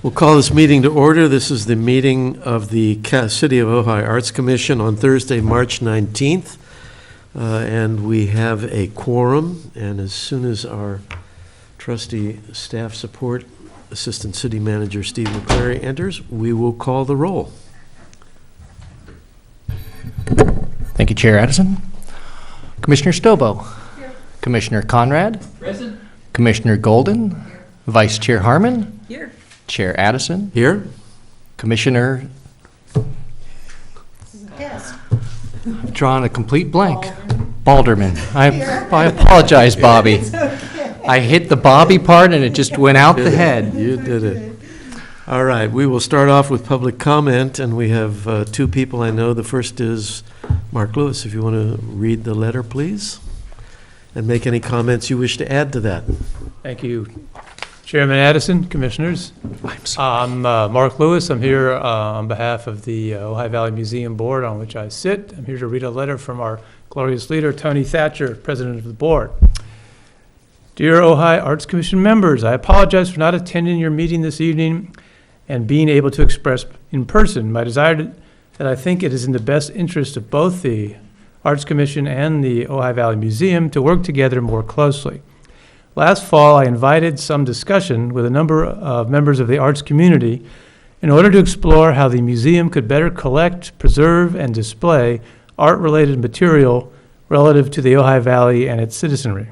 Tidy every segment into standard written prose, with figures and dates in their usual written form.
We'll call this meeting to order. This is the meeting of the City of Ojai Arts Commission on Thursday, March 19th. And we have a quorum, and as soon as our trustee staff support, Assistant City Manager Steve McClary enters, we will call the roll. Thank you, Chair Addison. Commissioner Stobo. Here. Commissioner Conrad. Present. Commissioner Golden. Here. Vice Chair Harmon. Here. Chair Addison. Here. Commissioner. Yes. I've drawn a complete blank. Balderman. I apologize, Bobby. Okay. I hit the Bobby part and it just went out the head. You did it. All right, we will start off with public comment, and we have two people I know. The first is Mark Lewis. If you want to read the letter, please, and make any comments you wish to add to that. Thank you, Chairman Addison, Commissioners. I'm Mark Lewis. I'm here on behalf of the Ojai Valley Museum Board, on which I sit. I'm here to read a letter from our glorious leader, Tony Thatcher, President of the Board. Dear Ojai Arts Commission members, I apologize for not attending your meeting this evening and being able to express in person my desire that I think it is in the best interest of both the Arts Commission and the Ojai Valley Museum to work together more closely. Last fall, I invited some discussion with a number of members of the arts community in order to explore how the museum could better collect, preserve, and display art-related material relative to the Ojai Valley and its citizenry.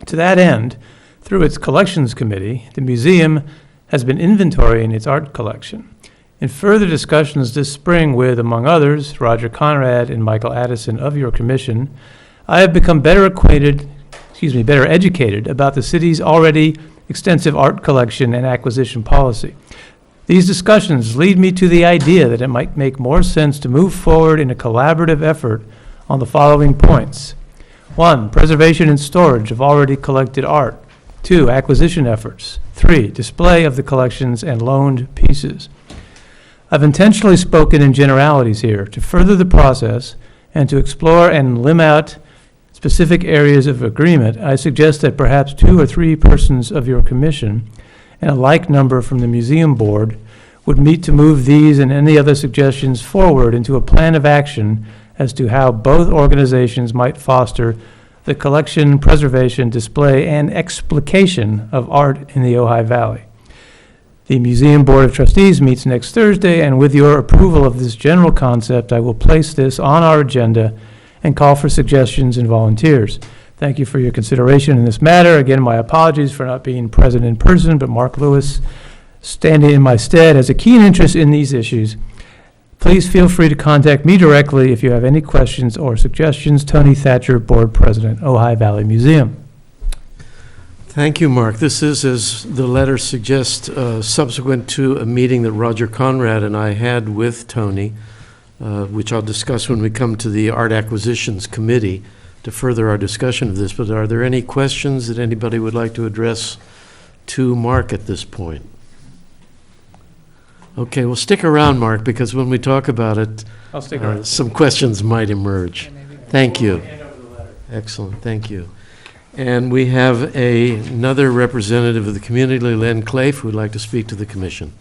To that end, through its collections committee, the museum has been inventorying its art collection. In further discussions this spring with, among others, Roger Conrad and Michael Addison of your commission, I have become better educated about the city's already extensive art collection and acquisition policy. These discussions lead me to the idea that it might make more sense to move forward in a collaborative effort on the following points. 1, preservation and storage of already collected art. 2, acquisition efforts. 3, display of the collections and loaned pieces. I've intentionally spoken in generalities here to further the process and to explore and limb out specific areas of agreement. I suggest that perhaps 2 or 3 persons of your commission and a like number from the museum board would meet to move these and any other suggestions forward into a plan of action as to how both organizations might foster the collection, preservation, display, and explication of art in the Ojai Valley. The Museum Board of Trustees meets next Thursday, and with your approval of this general concept, I will place this on our agenda and call for suggestions and volunteers. Thank you for your consideration in this matter. Again, my apologies for not being present in person, but Mark Lewis, standing in my stead, has a keen interest in these issues. Please feel free to contact me directly if you have any questions or suggestions. Tony Thatcher, Board President, Ojai Valley Museum. Thank you, Mark. This is, as the letter suggests, subsequent to a meeting that Roger Conrad and I had with Tony, which I'll discuss when we come to the Art Acquisitions Committee to further our discussion of this. But are there any questions that anybody would like to address to Mark at this point? Okay, well, stick around, Mark, because when we talk about it, I'll stick around. Some questions might emerge. Thank you. Excellent, thank you. And we have another representative of the community, Len Claife, who would like to speak to the commission.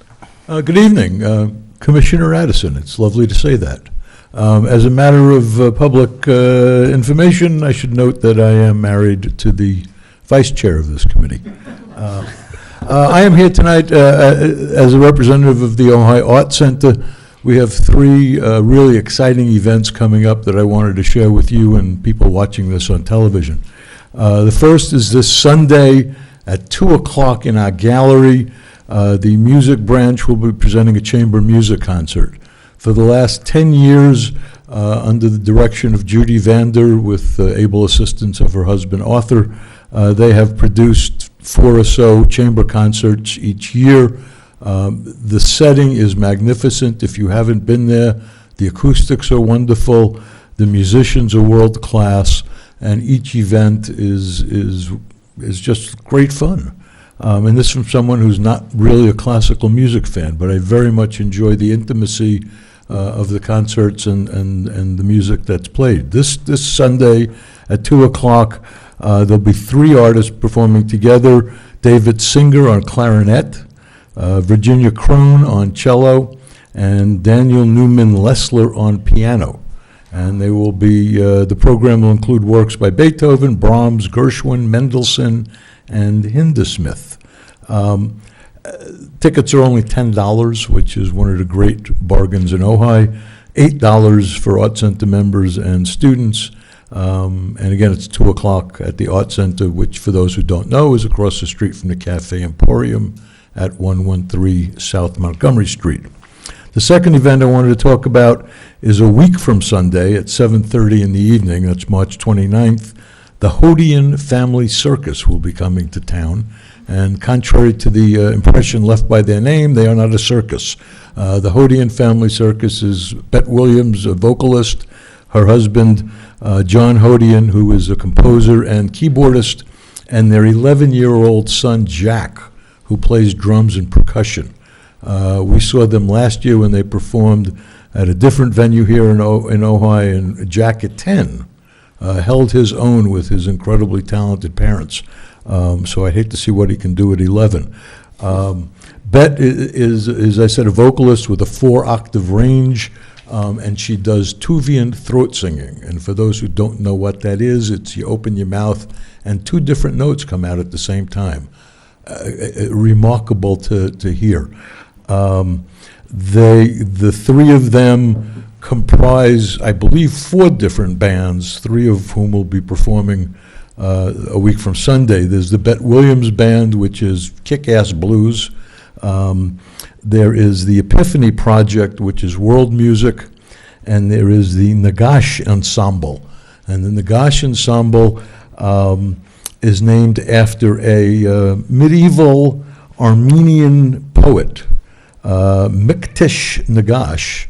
Good evening, Commissioner Addison. It's lovely to say that. As a matter of public information, I should note that I am married to the vice chair of this committee. I am here tonight as a representative of the Ojai Art Center. We have 3 really exciting events coming up that I wanted to share with you and people watching this on television. The first is this Sunday at 2 o'clock in our gallery. The music branch will be presenting a chamber music concert. For the last 10 years, under the direction of Judy Vander, with able assistance of her husband Arthur, they have produced 4 or so chamber concerts each year. The setting is magnificent. If you haven't been there, the acoustics are wonderful, the musicians are world class, and each event is just great fun. And this from someone who's not really a classical music fan, but I very much enjoy the intimacy of the concerts and the music that's played. This Sunday at 2 o'clock, there'll be 3 artists performing together. David Singer on clarinet, Virginia Crone on cello, and Daniel Newman Lessler on piano. And they will be, the program will include works by Beethoven, Brahms, Gershwin, Mendelssohn, and Hindemith. Tickets are only $10, which is one of the great bargains in Ojai. $8 for Art Center members and students. And again, it's 2 o'clock at the Art Center, which, for those who don't know, is across the street from the Cafe Emporium at 113 South Montgomery Street. The second event I wanted to talk about is a week from Sunday at 7:30 in the evening. That's March 29th. The Hodian Family Circus will be coming to town. And contrary to the impression left by their name, they are not a circus. The Hodian Family Circus is Bette Williams, a vocalist, her husband, John Hodian, who is a composer and keyboardist, and their 11-year-old son, Jack, who plays drums and percussion. We saw them last year when they performed at a different venue here in Ojai, and Jack, at 10, held his own with his incredibly talented parents. So I'd hate to see what he can do at 11. Bette is, as I said, a vocalist with a 4-octave range, and she does Tuvian throat singing. And for those who don't know what that is, it's you open your mouth and 2 different notes come out at the same time. Remarkable to hear. The 3 of them comprise, I believe, 4 different bands, 3 of whom will be performing a week from Sunday. There's the Bette Williams Band, which is kick-ass blues. There is the Epiphany Project, which is world music. And there is the Nagash Ensemble. And the Nagash Ensemble is named after a medieval Armenian poet, Miktish Nagash.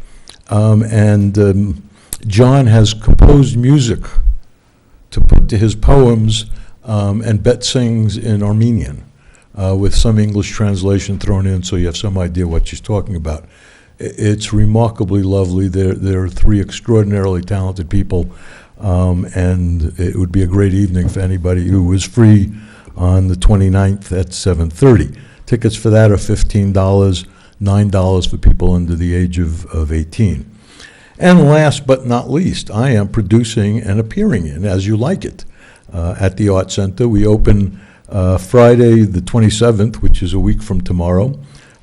John has composed music to put to his poems, and Bette sings in Armenian, with some English translation thrown in, so you have some idea what she's talking about. It's remarkably lovely. There are 3 extraordinarily talented people, and it would be a great evening for anybody who is free on the 29th at 7:30. Tickets for that are $15, $9 for people under the age of 18. And last but not least, I am producing and appearing in As You Like It at the Art Center. We open Friday the 27th, which is a week from tomorrow.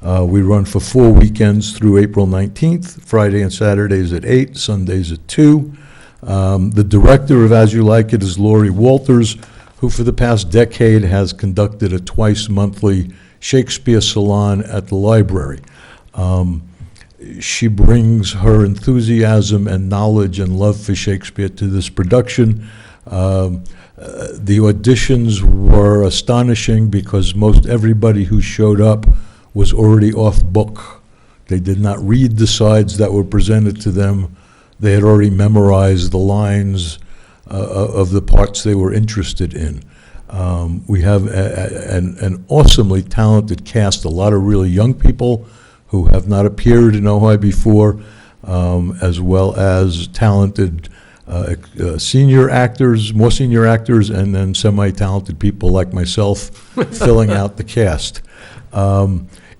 We run for 4 weekends through April 19th, Friday and Saturdays at 8, Sundays at 2. The director of As You Like It is Lori Walters, who for the past decade has conducted a twice-monthly Shakespeare salon at the library. She brings her enthusiasm and knowledge and love for Shakespeare to this production. The auditions were astonishing because most everybody who showed up was already off book. They did not read the sides that were presented to them. They had already memorized the lines of the parts they were interested in. We have an awesomely talented cast, a lot of really young people who have not appeared in Ojai before, as well as talented senior actors, more senior actors, and then semi-talented people like myself filling out the cast.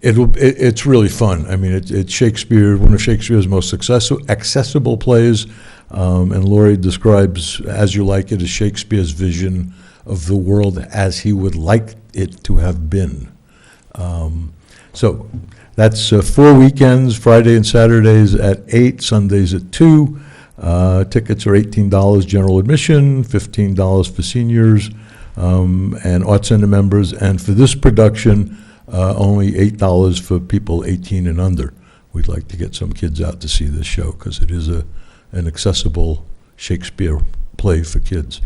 It's really fun. I mean, it's Shakespeare, one of Shakespeare's most accessible plays, and Laurie describes As You Like It as Shakespeare's vision of the world as he would like it to have been. So that's 4 weekends, Friday and Saturdays at 8, Sundays at 2. Tickets are $18 general admission, $15 for seniors and Art Center members, and for this production, only $8 for people 18 and under. We'd like to get some kids out to see this show because it is an accessible Shakespeare play for kids,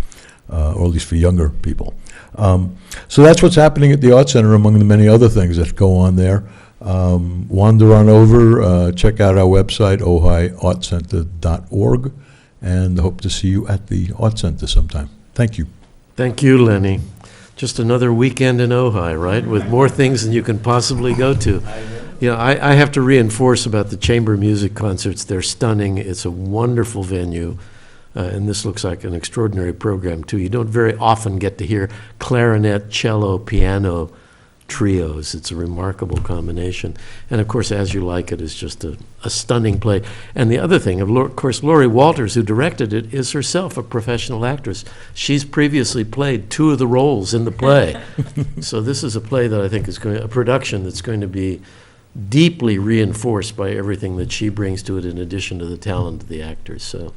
or at least for younger people. So that's what's happening at the Art Center, among the many other things that go on there. Wander on over, check out our website, ohaiartcenter.org, and hope to see you at the Art Center sometime. Thank you. Thank you, Lenny. Just another weekend in Ojai, right? With more things than you can possibly go to. You know, I have to reinforce about the chamber music concerts. They're stunning. It's a wonderful venue. And this looks like an extraordinary program, too. You don't very often get to hear clarinet, cello, piano trios. It's a remarkable combination. And of course, As You Like It is just a stunning play. And the other thing, of course, Laurie Walters, who directed it, is herself a professional actress. She's previously played 2 of the roles in the play. So this is a play that I think is a production that's going to be deeply reinforced by everything that she brings to it in addition to the talent of the actors. So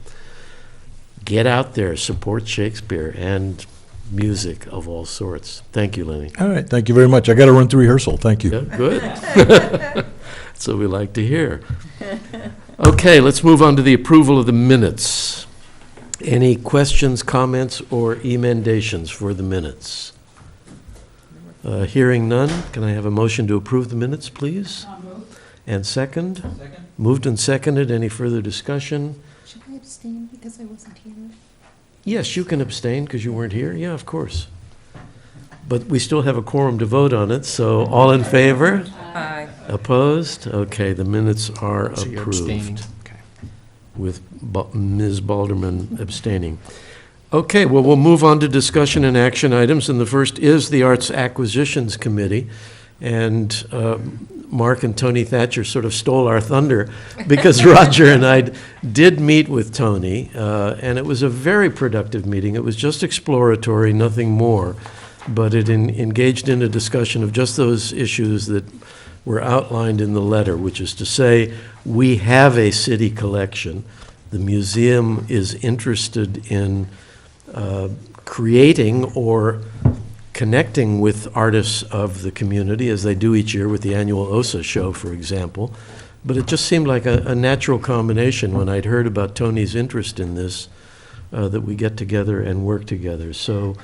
get out there, support Shakespeare and music of all sorts. Thank you, Lenny. All right, thank you very much. I got to run to rehearsal. Thank you. Yeah, good. That's what we like to hear. Okay, let's move on to the approval of the minutes. Any questions, comments, or emendations for the minutes? Hearing none, can I have a motion to approve the minutes, please? And second? Second. Moved and seconded. Any further discussion? Should I abstain because I wasn't here? Yes, you can abstain because you weren't here. Yeah, of course. But we still have a quorum to vote on it, so all in favor? Aye. Opposed? Okay, the minutes are So you're abstaining. approved Okay. with Ms. Balderman abstaining. Okay, well, we'll move on to discussion and action items, and the first is the Arts Acquisitions Committee. And Mark and Tony Thatcher sort of stole our thunder because Roger and I did meet with Tony, and it was a very productive meeting. It was just exploratory, nothing more, but it engaged in a discussion of just those issues that were outlined in the letter, which is to say, we have a city collection. The museum is interested in creating or connecting with artists of the community, as they do each year with the annual OSA show, for example. But it just seemed like a natural combination when I'd heard about Tony's interest in this, that we get together and work together. So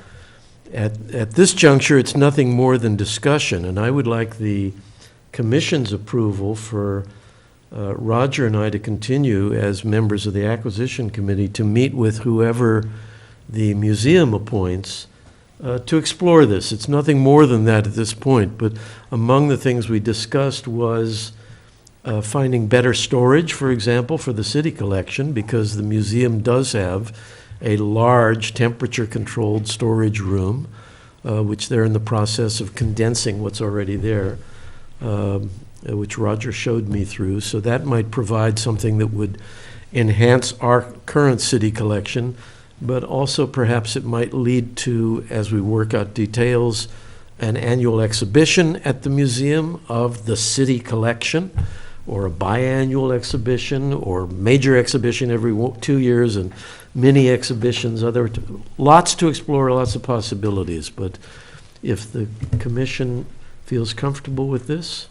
at this juncture, it's nothing more than discussion, and I would like the Commission's approval for Roger and I to continue as members of the Acquisition Committee to meet with whoever the museum appoints to explore this. It's nothing more than that at this point, but among the things we discussed was finding better storage, for example, for the city collection, because the museum does have a large temperature-controlled storage room, which they're in the process of condensing what's already there, which Roger showed me through. So that might provide something that would enhance our current city collection, but also perhaps it might lead to, as we work out details, an annual exhibition at the museum of the city collection, or a biannual exhibition, or major exhibition every 2 years, and mini exhibitions, lots to explore, lots of possibilities. But if the Commission feels comfortable with this,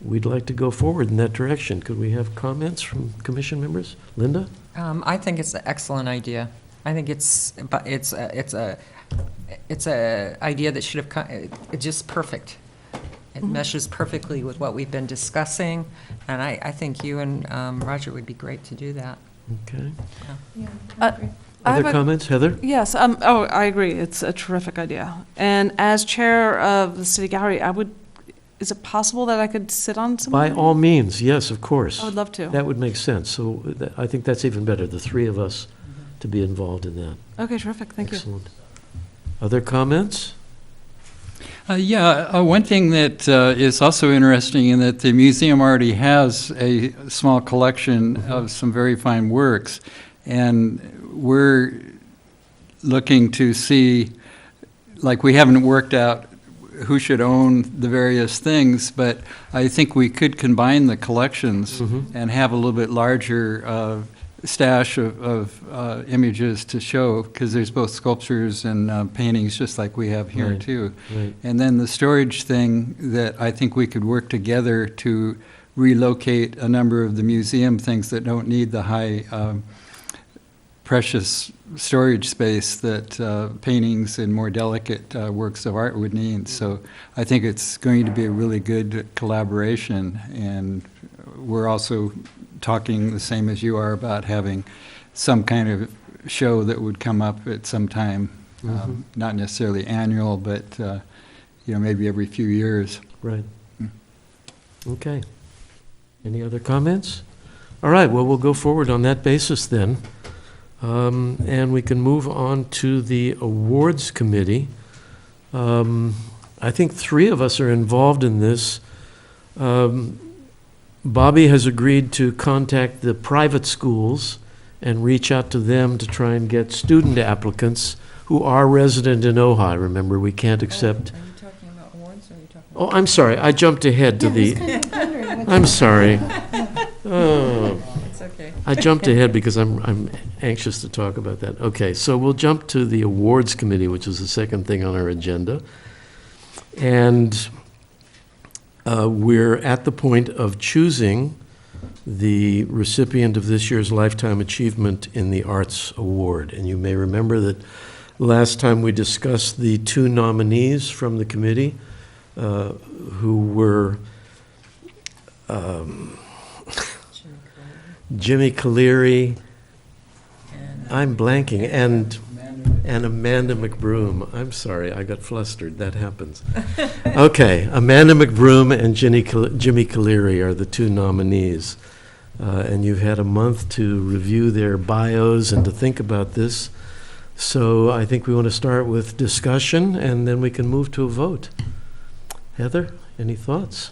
we'd like to go forward in that direction. Could we have comments from Commission members? Linda? I think it's an excellent idea. I think it's a idea that should have come, it's just perfect. It meshes perfectly with what we've been discussing, and I think you and Roger would be great to do that. Okay. I have Other a- comments? Heather? Yes, I agree. It's a terrific idea. And as chair of the city gallery, is it possible that I could sit on some? By all means, yes, of course. I would love to. That would make sense. So I think that's even better, the 3 of us to be involved in that. Okay, terrific. Thank you. Excellent. Other comments? One thing that is also interesting in that the museum already has a small collection of some very fine works, and we're looking to see, like, we haven't worked out who should own the various things, but I think we could combine the collections and have a little bit larger stash of images to show, because there's both sculptures and paintings, just like we have here Right. too. Right. And then the storage thing that I think we could work together to relocate a number of the museum things that don't need the high precious storage space that paintings and more delicate works of art would need. So I think it's going to be a really good collaboration, and we're also talking the same as you are about having some kind of show that would come up at some time, not necessarily annual, but maybe every few years. Right. Okay. Any other comments? All right, well, we'll go forward on that basis then. And we can move on to the awards committee. I think 3 of us are involved in this. Bobby has agreed to contact the private schools and reach out to them to try and get student applicants who are resident in Ojai. Remember, we can't accept. Are you talking about awards, or are you talking Oh, I'm sorry, I jumped ahead to the, I'm sorry. Oh, It's okay. I jumped ahead because I'm anxious to talk about that. Okay, so we'll jump to the awards committee, which is the second thing on our agenda. And we're at the point of choosing the recipient of this year's Lifetime Achievement in the Arts Award. And you may remember that last time we discussed the 2 nominees from the committee who were Jimmy Cleary, I'm blanking, and Amanda McBroom. I'm sorry, I got flustered. That happens. Okay, Amanda McBroom and Jimmy Cleary are the 2 nominees. And you've had a month to review their bios and to think about this. So I think we want to start with discussion, and then we can move to a vote. Heather, any thoughts?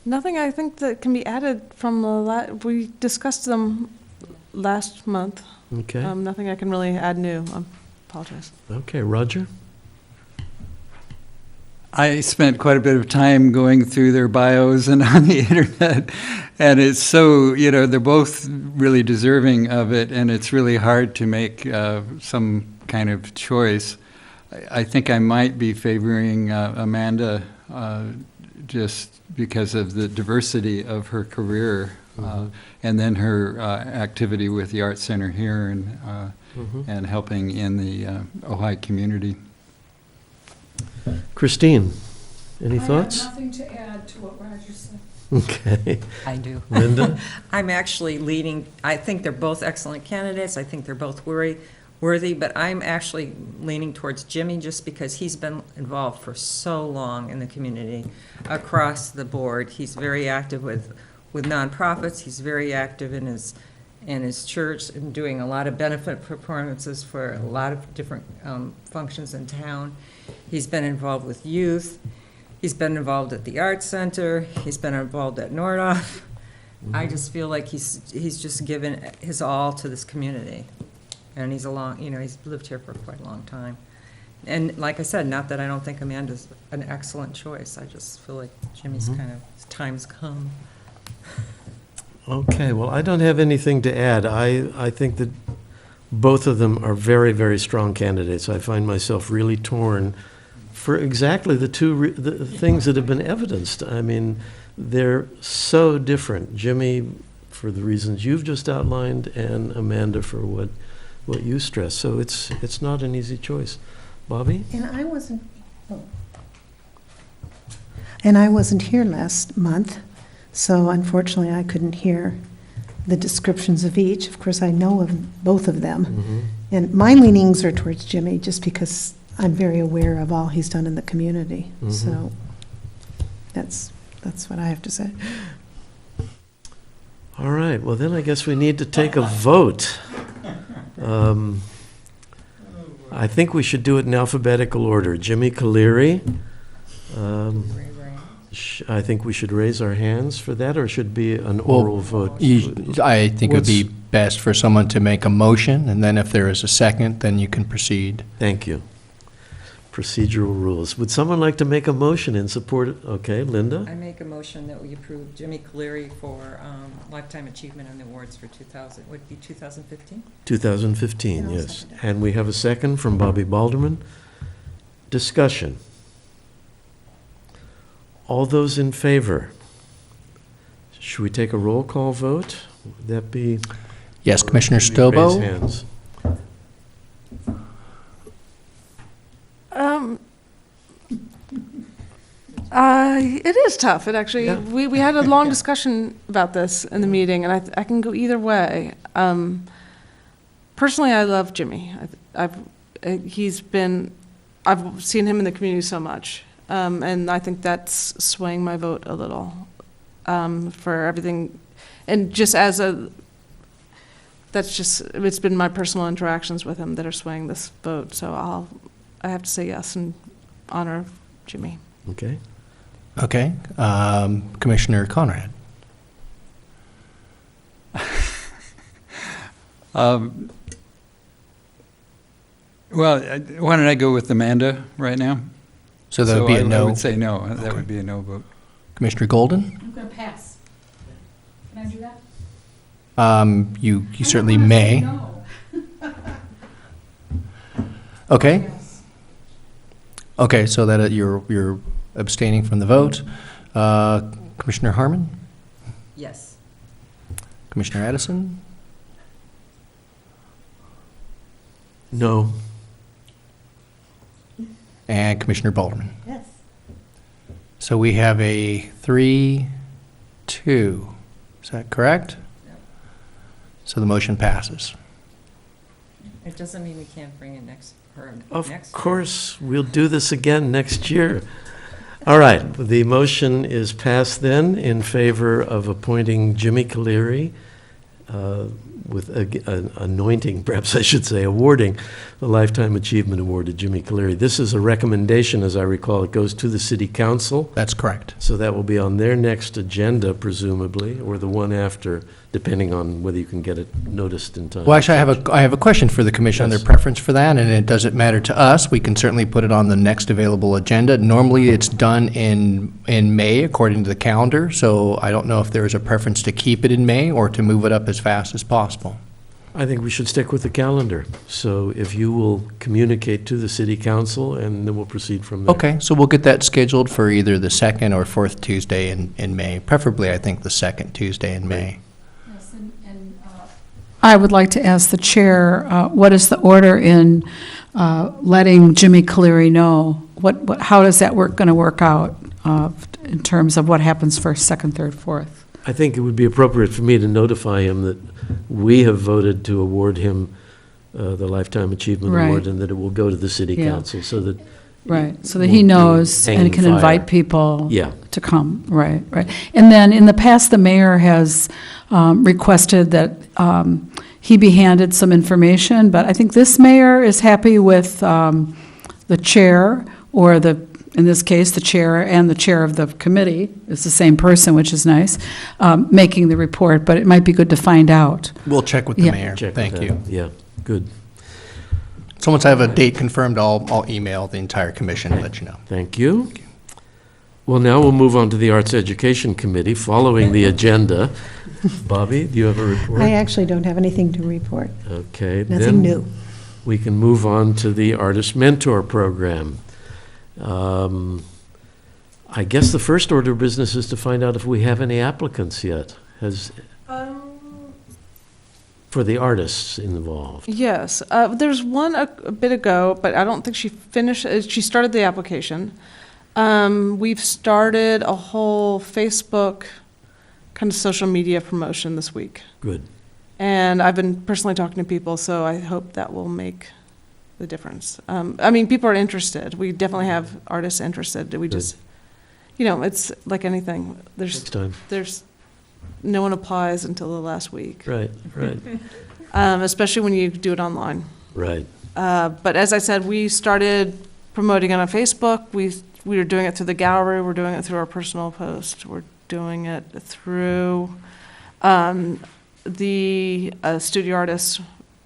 Nothing I think that can be added from we discussed them last month. Okay, Nothing I can really add new. I apologize. okay, Roger? I spent quite a bit of time going through their bios and on the internet, and it's so, they're both really deserving of it, and it's really hard to make some kind of choice. I think I might be favoring Amanda just because of the diversity of her career, and then her activity with the Art Center here and helping in the Ojai community. Christine, any thoughts? I have nothing to add to what Roger said. Okay. I do. Linda? I'm actually leaning, I think they're both excellent candidates. I think they're both worthy, but I'm actually leaning towards Jimmy just because he's been involved for so long in the community across the board. He's very active with nonprofits. He's very active in his church and doing a lot of benefit performances for a lot of different functions in town. He's been involved with youth. He's been involved at the Art Center. He's been involved at Nordhoff. I just feel like he's just given his all to this community. And he's lived here for quite a long time. And like I said, not that I don't think Amanda's an excellent choice. I just feel like Jimmy's his time's come. Okay, well, I don't have anything to add. I think that both of them are very, very strong candidates. I find myself really torn for exactly the things that have been evidenced. I mean, they're so different. Jimmy, for the reasons you've just outlined, and Amanda for what you stress. So it's not an easy choice. Bobby? And I wasn't here last month, so unfortunately I couldn't hear the descriptions of each. Of course, I know of both of them. And my leanings are towards Jimmy just because I'm very aware of all he's done in the community. So that's what I have to say. All right, well, then I guess we need to take a vote. I think we should do it in alphabetical order. Jimmy Cleary. I think we should raise our hands for that, or it should be an oral vote? I think it would be best for someone to make a motion, and then if there is a second, then you can proceed. Thank you. Procedural rules. Would someone like to make a motion in support? Okay, Linda? I make a motion that we approve Jimmy Cleary for Lifetime Achievement on the awards for 2015? 2015, yes. And we have a second from Bobby Balderman. Discussion. All those in favor? Should we take a roll call vote? Would that be? Yes, Commissioner Should we raise Stobo? hands? It is tough. It actually, Yeah. we had a long discussion about this in the meeting, and I can go either way. Personally, I love Jimmy. I've seen him in the community so much, and I think that's swaying my vote a little for everything. And just as that's just, it's been my personal interactions with him that are swaying this vote, so I have to say yes and honor Jimmy. Okay. Okay. Commissioner Conrad. Well, why don't I go with Amanda right now? So that would be a I no. would say no. That Okay. would be a no vote. Commissioner Golden? I'm going to pass. Can I do that? You certainly may. No. Okay. Yes. Okay, so that you're abstaining from the vote. Commissioner Harmon? Yes. Commissioner Addison? No. And Commissioner Balderman? Yes. So we have a 3-2. Is that correct? Yep. So the motion passes. It doesn't mean we can't bring it next, or Of next. course, we'll do this again next year. All right, the motion is passed then in favor of appointing Jimmy Caleri, with anointing, perhaps I should say, awarding the Lifetime Achievement Award to Jimmy Caleri. This is a recommendation, as I recall. It goes to the city council, That's correct. so that will be on their next agenda, presumably, or the one after, depending on whether you can get it noticed in time. Well, actually, I have a question for the commission on their Yes. preference for that, and it doesn't matter to us. We can certainly put it on the next available agenda. Normally, it's done in May, according to the calendar, so I don't know if there is a preference to keep it in May or to move it up as fast as possible. I think we should stick with the calendar. So if you will communicate to the city council, and then we'll proceed from there. Okay, so we'll get that scheduled for either the second or fourth Tuesday in May, preferably, I think, the second Tuesday in May. Yes, and I would like to ask the chair, what is the order in letting Jimmy Caleri know? How is that going to work out in terms of what happens first, second, third, fourth? I think it would be appropriate for me to notify him that we have voted to award him the Lifetime Achievement Right. Award, and that it will go to the city Yeah. council, so that, Right, so that he knows Hanging and can fire. invite people yeah. to come, right, right. And then in the past, the mayor has requested that he be handed some information, but I think this mayor is happy with the chair, or in this case, the chair and the chair of the committee, it's the same person, which is nice, making the report, but it might be good to find out. We'll check with the Yeah. mayor. Check with Thank that. you. Yeah, good, So once I have a date confirmed, I'll email the entire commission and let you know. thank you. Well, now we'll move on to the Arts Education Committee, following the agenda. Bobby, do you have a report? I actually don't have anything to report. Okay. Nothing then new. We can move on to the Artist Mentor Program. I guess the first order of business is to find out if we have any applicants yet, for the artists involved. Yes, there's one a bit ago, but I don't think she finished, she started the application. We've started a whole Facebook kind of social media promotion this week. Good. And I've been personally talking to people, so I hope that will make the difference. I mean, people are interested. We definitely have artists interested. We just, it's like anything. Next time. There's, no one applies until the last week. Right, right, Especially when you do it online. right. But as I said, we started promoting it on Facebook. We were doing it through the gallery. We're doing it through our personal post. We're doing it through the Studio Artists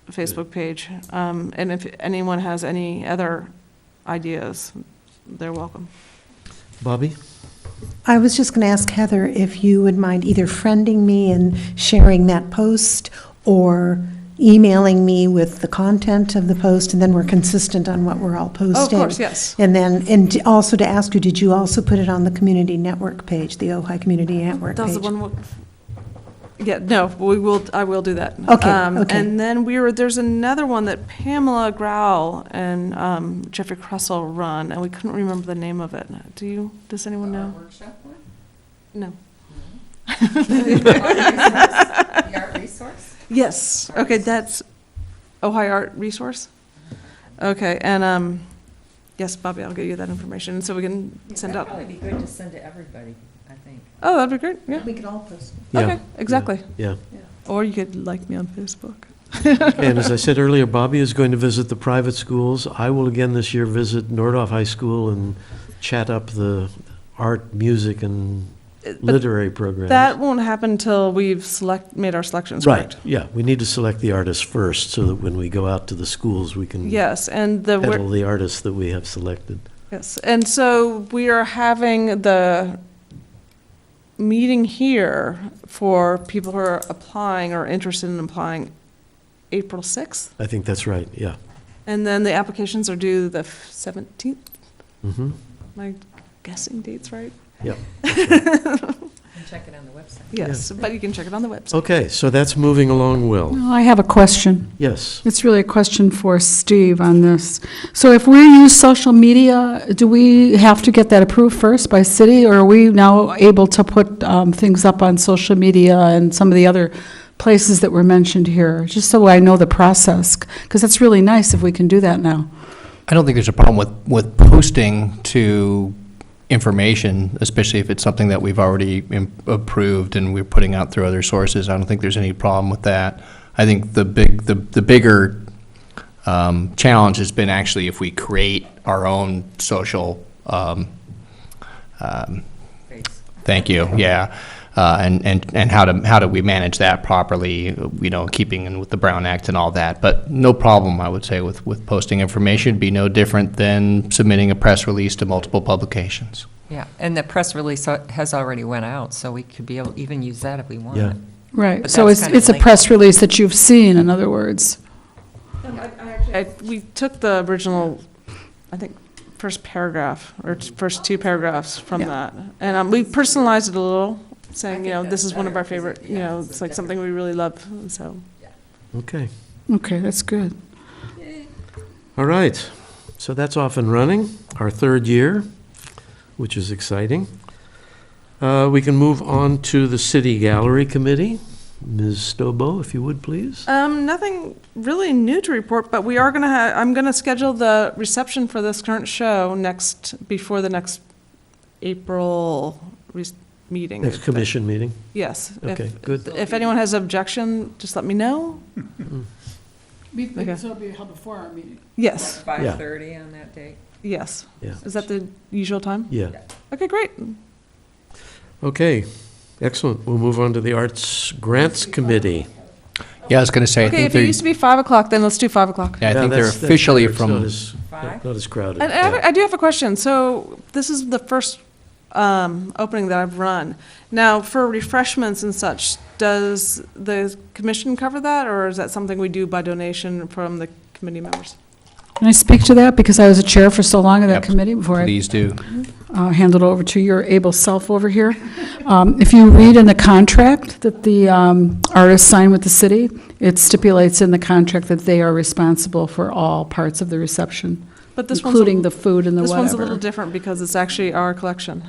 Facebook page. And if anyone has any other ideas, they're welcome. Bobby? I was just going to ask Heather if you would mind either friending me and sharing that post, or emailing me with the content of the post, and then we're consistent on what we're all posting. Oh, of course, yes. And then, also to ask you, did you also put it on the community network page, the Ojai Community Network That was page? the one. Yeah, no, I will do that. Okay, okay. And then there's another one that Pamela Growell and Jeffrey Kressel run, and we couldn't remember the name of it. Does anyone know? Workshop one? No. The art resource? Yes, okay, that's Ojai Art Resource? Okay, and, yes, Bobby, I'll get you that information, so we can send out. That'd probably be good to send to everybody, I think. Oh, that'd be great, yeah. We could all post. Yeah, Okay, exactly. Yeah. Or you could like me on Facebook. And as I said earlier, Bobby is going to visit the private schools. I will again this year visit Nordhoff High School and chat up the art, music, and literary programs. That won't happen until we've made our selections, correct? Right, yeah, we need to select the artists first, so that when we go out to the schools, we can Yes, and peddle the artists that we have selected. yes, and so we are having the meeting here for people who are applying or interested in applying April 6th, I think that's right, yeah. and then the applications are due the 17th. Mm-hmm, Am I guessing dates right? yeah. And check it on the website. Yes, but you can check it on the website. Okay, so that's moving along well. I have a question. Yes, It's really a question for Steve on this. So if we use social media, do we have to get that approved first by city, or are we now able to put things up on social media and some of the other places that were mentioned here? Just so I know the process, because it's really nice if we can do that now. I don't think there's a problem with posting to information, especially if it's something that we've already approved and we're putting out through other sources. I don't think there's any problem with that. I think the bigger challenge has been actually if we create our own social, thank you, yeah, and how do we manage that properly, keeping in with the Brown Act and all that. But no problem, I would say, with posting information. It'd be no different than submitting a press release to multiple publications. Yeah, and the press release has already went out, so we could be able to even use that if we want. Yeah. Right, But so that's kind of it's a linked. press release that you've seen, in other words. We took the original, I think, first paragraph, or first two paragraphs from Yeah. that. And we personalized it a little, saying, this is one of our favorite, it's like something we really love, so. okay. Okay, that's good. All right, so that's off and running, our third year, which is exciting. We can move on to the City Gallery Committee. Ms. Stobo, if you would, please. Nothing really new to report, but we are I'm gonna schedule the reception for this current show before the next April meeting. Next commission meeting. Yes. Okay, good. If anyone has objection, just let me know. Okay. So it'll be held before our meeting. Yes, 5:30 on that date. yes. Yeah. Is that the usual time? Yeah, Okay, great. okay, excellent. We'll move on to the Arts Grants Committee. Yeah, I was going to say, I Okay, think if it used to be 5 o'clock, then let's do 5 o'clock. I think they're that's officially better. It's from. not as crowded. And yeah. I do have a question. So this is the first opening that I've run. Now, for refreshments and such, does the commission cover that, or is that something we do by donation from the committee members? Can I speak to that? Because I was a chair for so long of that Yep, committee before I Please do. hand it over to your able self over here. If you read in the contract that the artists sign with the city, it stipulates in the contract that they are responsible for all parts of the reception, But this including the food and the This one's a little whatever. different because it's actually our collection.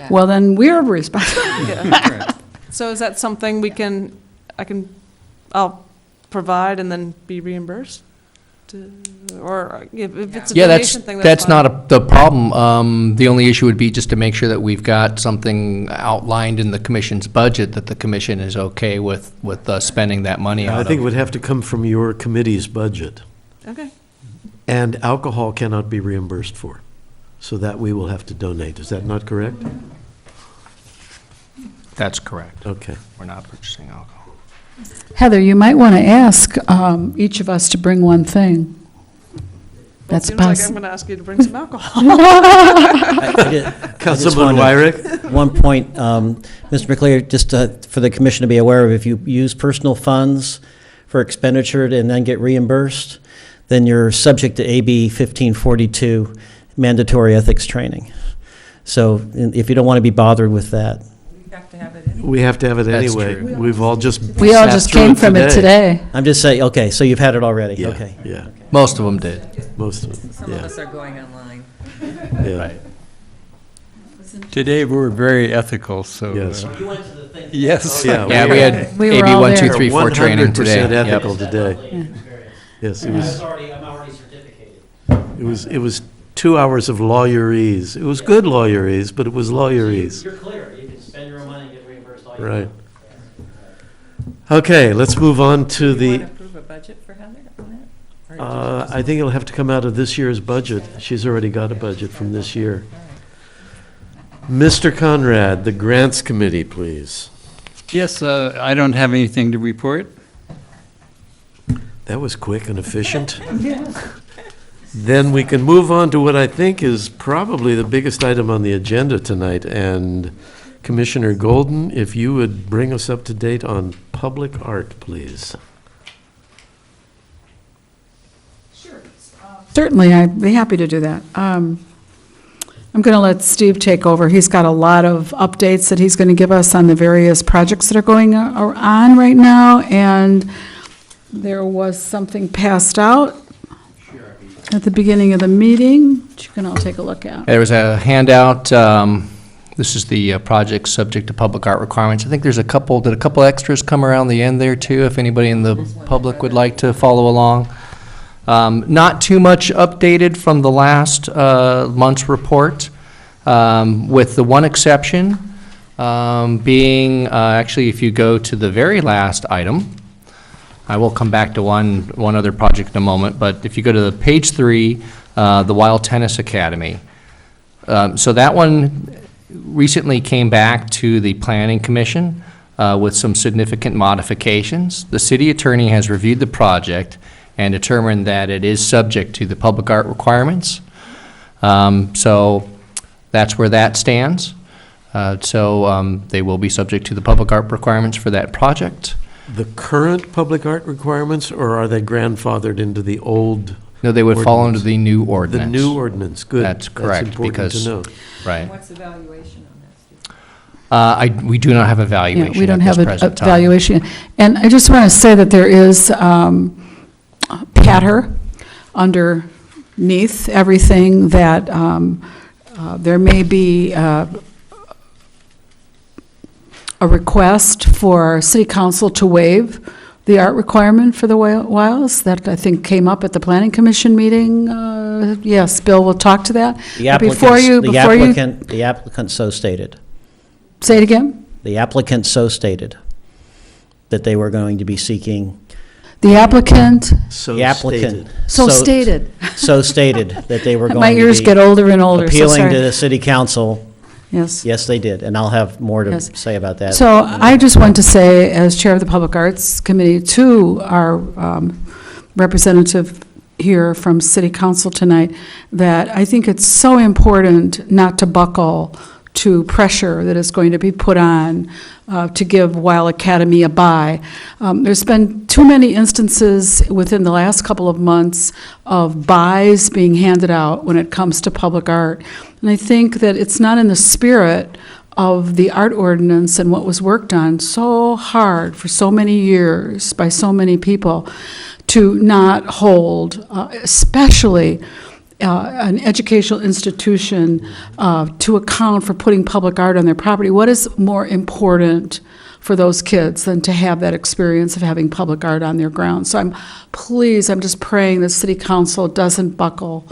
Well, then we're responsible. Yeah. So is that something I'll provide and then be reimbursed? Or if it's a Yeah, donation thing, that's fine. not the problem. The only issue would be just to make sure that we've got something outlined in the commission's budget that the commission is okay with spending that money I out think it of. would have to come from your committee's budget. Okay. And alcohol cannot be reimbursed for, so that we will have to donate. Is that not correct? That's correct. Okay. We're not purchasing alcohol. Heather, you might want to ask each of us to bring one thing. That's Seems like I'm possible. going to ask you to bring some alcohol. Councilman Wyrick? One point, Mr. McCleary, just for the commission to be aware of, if you use personal funds for expenditure and then get reimbursed, then you're subject to AB 1542, mandatory ethics training. So if you don't want to be bothered with that. We have to have it in. We have to have it That's anyway. true. We've all just We all sat just through came from it today. I'm just saying, okay, so you've had it already, Yeah, okay. yeah, Most of them did. most of them, Some of yeah, us are going online. yeah. Today, we're very ethical, so. Yes. Yes. Yeah, Yeah, we had We were AB all there. 1234 training today. 100% Yep. ethical today. Yes, it was, I'm already certificated. it was 2 hours of lawyerese. It was good lawyerese, but it was lawyerese. You're clear, you can spend your own money and get reimbursed all you Right. want. Okay, let's move on to the, budget for Heather on that? I think it'll have to come out of this year's budget. She's already got a budget from this year. Mr. Conrad, the Grants Committee, please. Yes, I don't have anything to report. That was quick and efficient. Then we can move on to what I think is probably the biggest item on the agenda tonight. And Commissioner Golden, if you would bring us up to date on public art, please. Certainly, I'd be happy to do that. I'm going to let Steve take over. He's got a lot of updates that he's going to give us on the various projects that are going on right now, and there was something passed out at the beginning of the meeting, which you can all take a look at. There was a handout. This is the project subject to public art requirements. I think did a couple extras come around the end there too, if anybody in the public would like to follow along. Not too much updated from the last month's report, with the one exception being, actually, if you go to the very last item, I will come back to one other project in a moment, but if you go to page 3, the Wild Tennis Academy. So that one recently came back to the Planning Commission with some significant modifications. The city attorney has reviewed the project and determined that it is subject to the public art requirements. So that's where that stands. So they will be subject to the public art requirements for that project. The current public art requirements, or are they grandfathered into the old? No, they would fall under ordinance? the new ordinance. The new ordinance, good. That's correct, That's important because- to note. Right. What's the valuation on that, Steve? We do not have a Yeah, valuation we don't at have this a present time. valuation. And I just want to say that there is patter underneath everything that there may be a request for city council to waive the art requirement for the Wilds that I think came up at the planning commission meeting. Yes, Bill will talk to that. The But before you the applicant so stated. say it again. The applicant so stated that they were going to be seeking, The applicant So the applicant. stated. so stated. So stated that they were going My to ears be get older and older, so appealing to sorry. the city council. Yes. Yes, they did, and I'll have more to Yes. say about that. So I just want to say, as Chair of the Public Arts Committee, to our representative here from City Council tonight, that I think it's so important not to buckle to pressure that is going to be put on to give Wild Academy a buy. There's been too many instances within the last couple of months of buys being handed out when it comes to public art. And I think that it's not in the spirit of the art ordinance and what was worked on so hard for so many years by so many people to not hold, especially an educational institution, to account for putting public art on their property. What is more important for those kids than to have that experience of having public art on their grounds? So I'm just praying that City Council doesn't buckle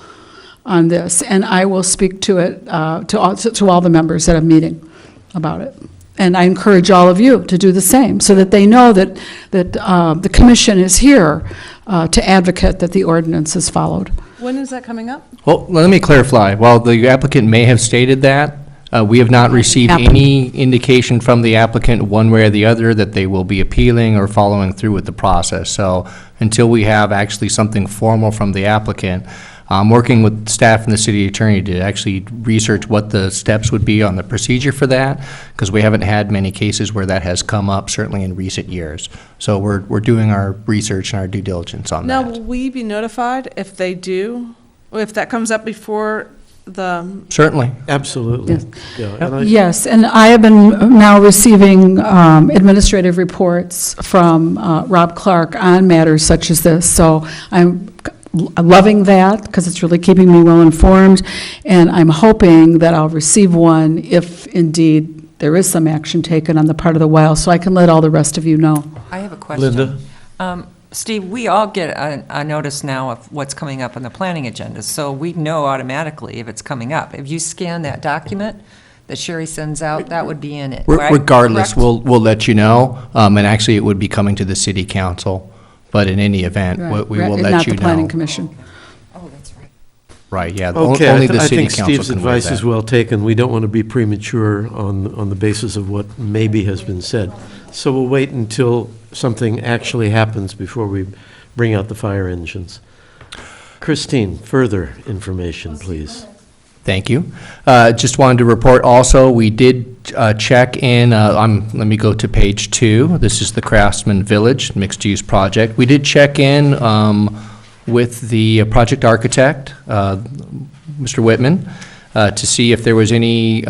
on this, and I will speak to it, to all the members at a meeting about it. And I encourage all of you to do the same, so that they know that the commission is here to advocate that the ordinance is followed. When is that coming up? Well, let me clarify. While the applicant may have stated that, we have not received any indication from the applicant one way or the other that they will be appealing or following through with the process. So until we have actually something formal from the applicant, I'm working with staff and the city attorney to actually research what the steps would be on the procedure for that, because we haven't had many cases where that has come up, certainly in recent years. So we're doing our research and our due diligence on Now, that. will we be notified if they do, if that comes up before the, Certainly. Absolutely. Yes. Yeah, and I- Yes, and I have been now receiving administrative reports from Rob Clark on matters such as this, so I'm loving that, because it's really keeping me well informed, and I'm hoping that I'll receive one if indeed there is some action taken on the part of the Wild, so I can let all the rest of you know. I have a question. Linda? Steve, we all get a notice now of what's coming up on the planning agenda, so we know automatically if it's coming up. If you scan that document that Sherry sends out, that would be in it, right? Regardless, Correct? we'll let you know, and actually it would be coming to the city council But in any event, Right, we right, will and let not you the planning know. commission. Oh, that's right. Right, yeah. Okay, Only the I city think council Steve's can waive advice is that. well taken. We don't want to be premature on the basis of what maybe has been said. So we'll wait until something actually happens before we bring out the fire engines. Christine, further information, please. Thank you. Just wanted to report also, we did check in, let me go to page 2. This is the Craftsman Village mixed-use project. We did check in with the project architect, Mr. Whitman, to see if there was any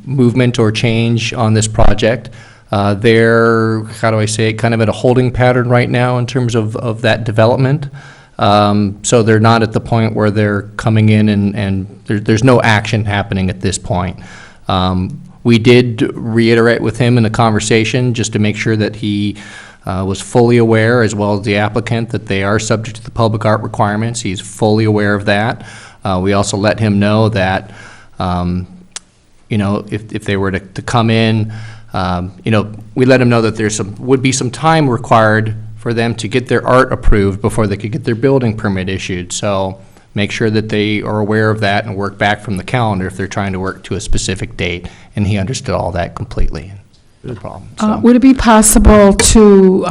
movement or change on this project. They're, how do I say it, kind of at a holding pattern right now in terms of that development. So they're not at the point where they're coming in and there's no action happening at this point. We did reiterate with him in a conversation just to make sure that he was fully aware, as well as the applicant, that they are subject to the public art requirements. He's fully aware of that. We also let him know that, if they were to come in, we let him know that would be some time required for them to get their art approved before they could get their building permit issued. So make sure that they are aware of that and work back from the calendar if they're trying to work to a specific date. And he understood all that completely. No problem. So, Would it be possible to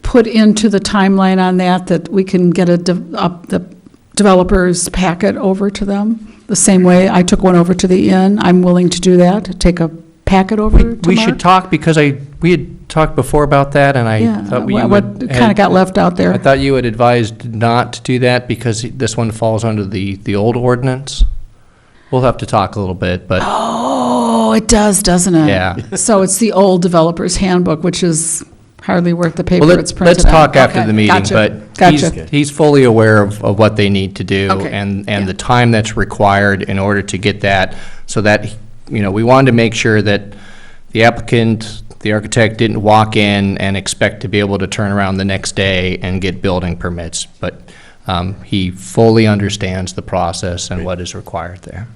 put into the timeline on that we can get the developer's packet over to them? The same way I took one over to the inn, I'm willing to do that, to take a packet over to we Mark? should talk, because we had talked before about that, and I Yeah, thought what kind of got left out there? I thought you had advised not to do that because this one falls under the old ordinance. We'll have to talk a little bit, but Oh, it does, doesn't it? Yeah. So it's the old developer's handbook, which is hardly worth the paper well, it's printed let's on. talk after Okay, the meeting. gotcha, But gotcha. he's fully aware of what they need to do Okay, and yeah. the time that's required in order to get that, so that, we wanted to make sure that the applicant, the architect, didn't walk in and expect to be able to turn around the next day and get building permits. But he fully understands the process and what is required there.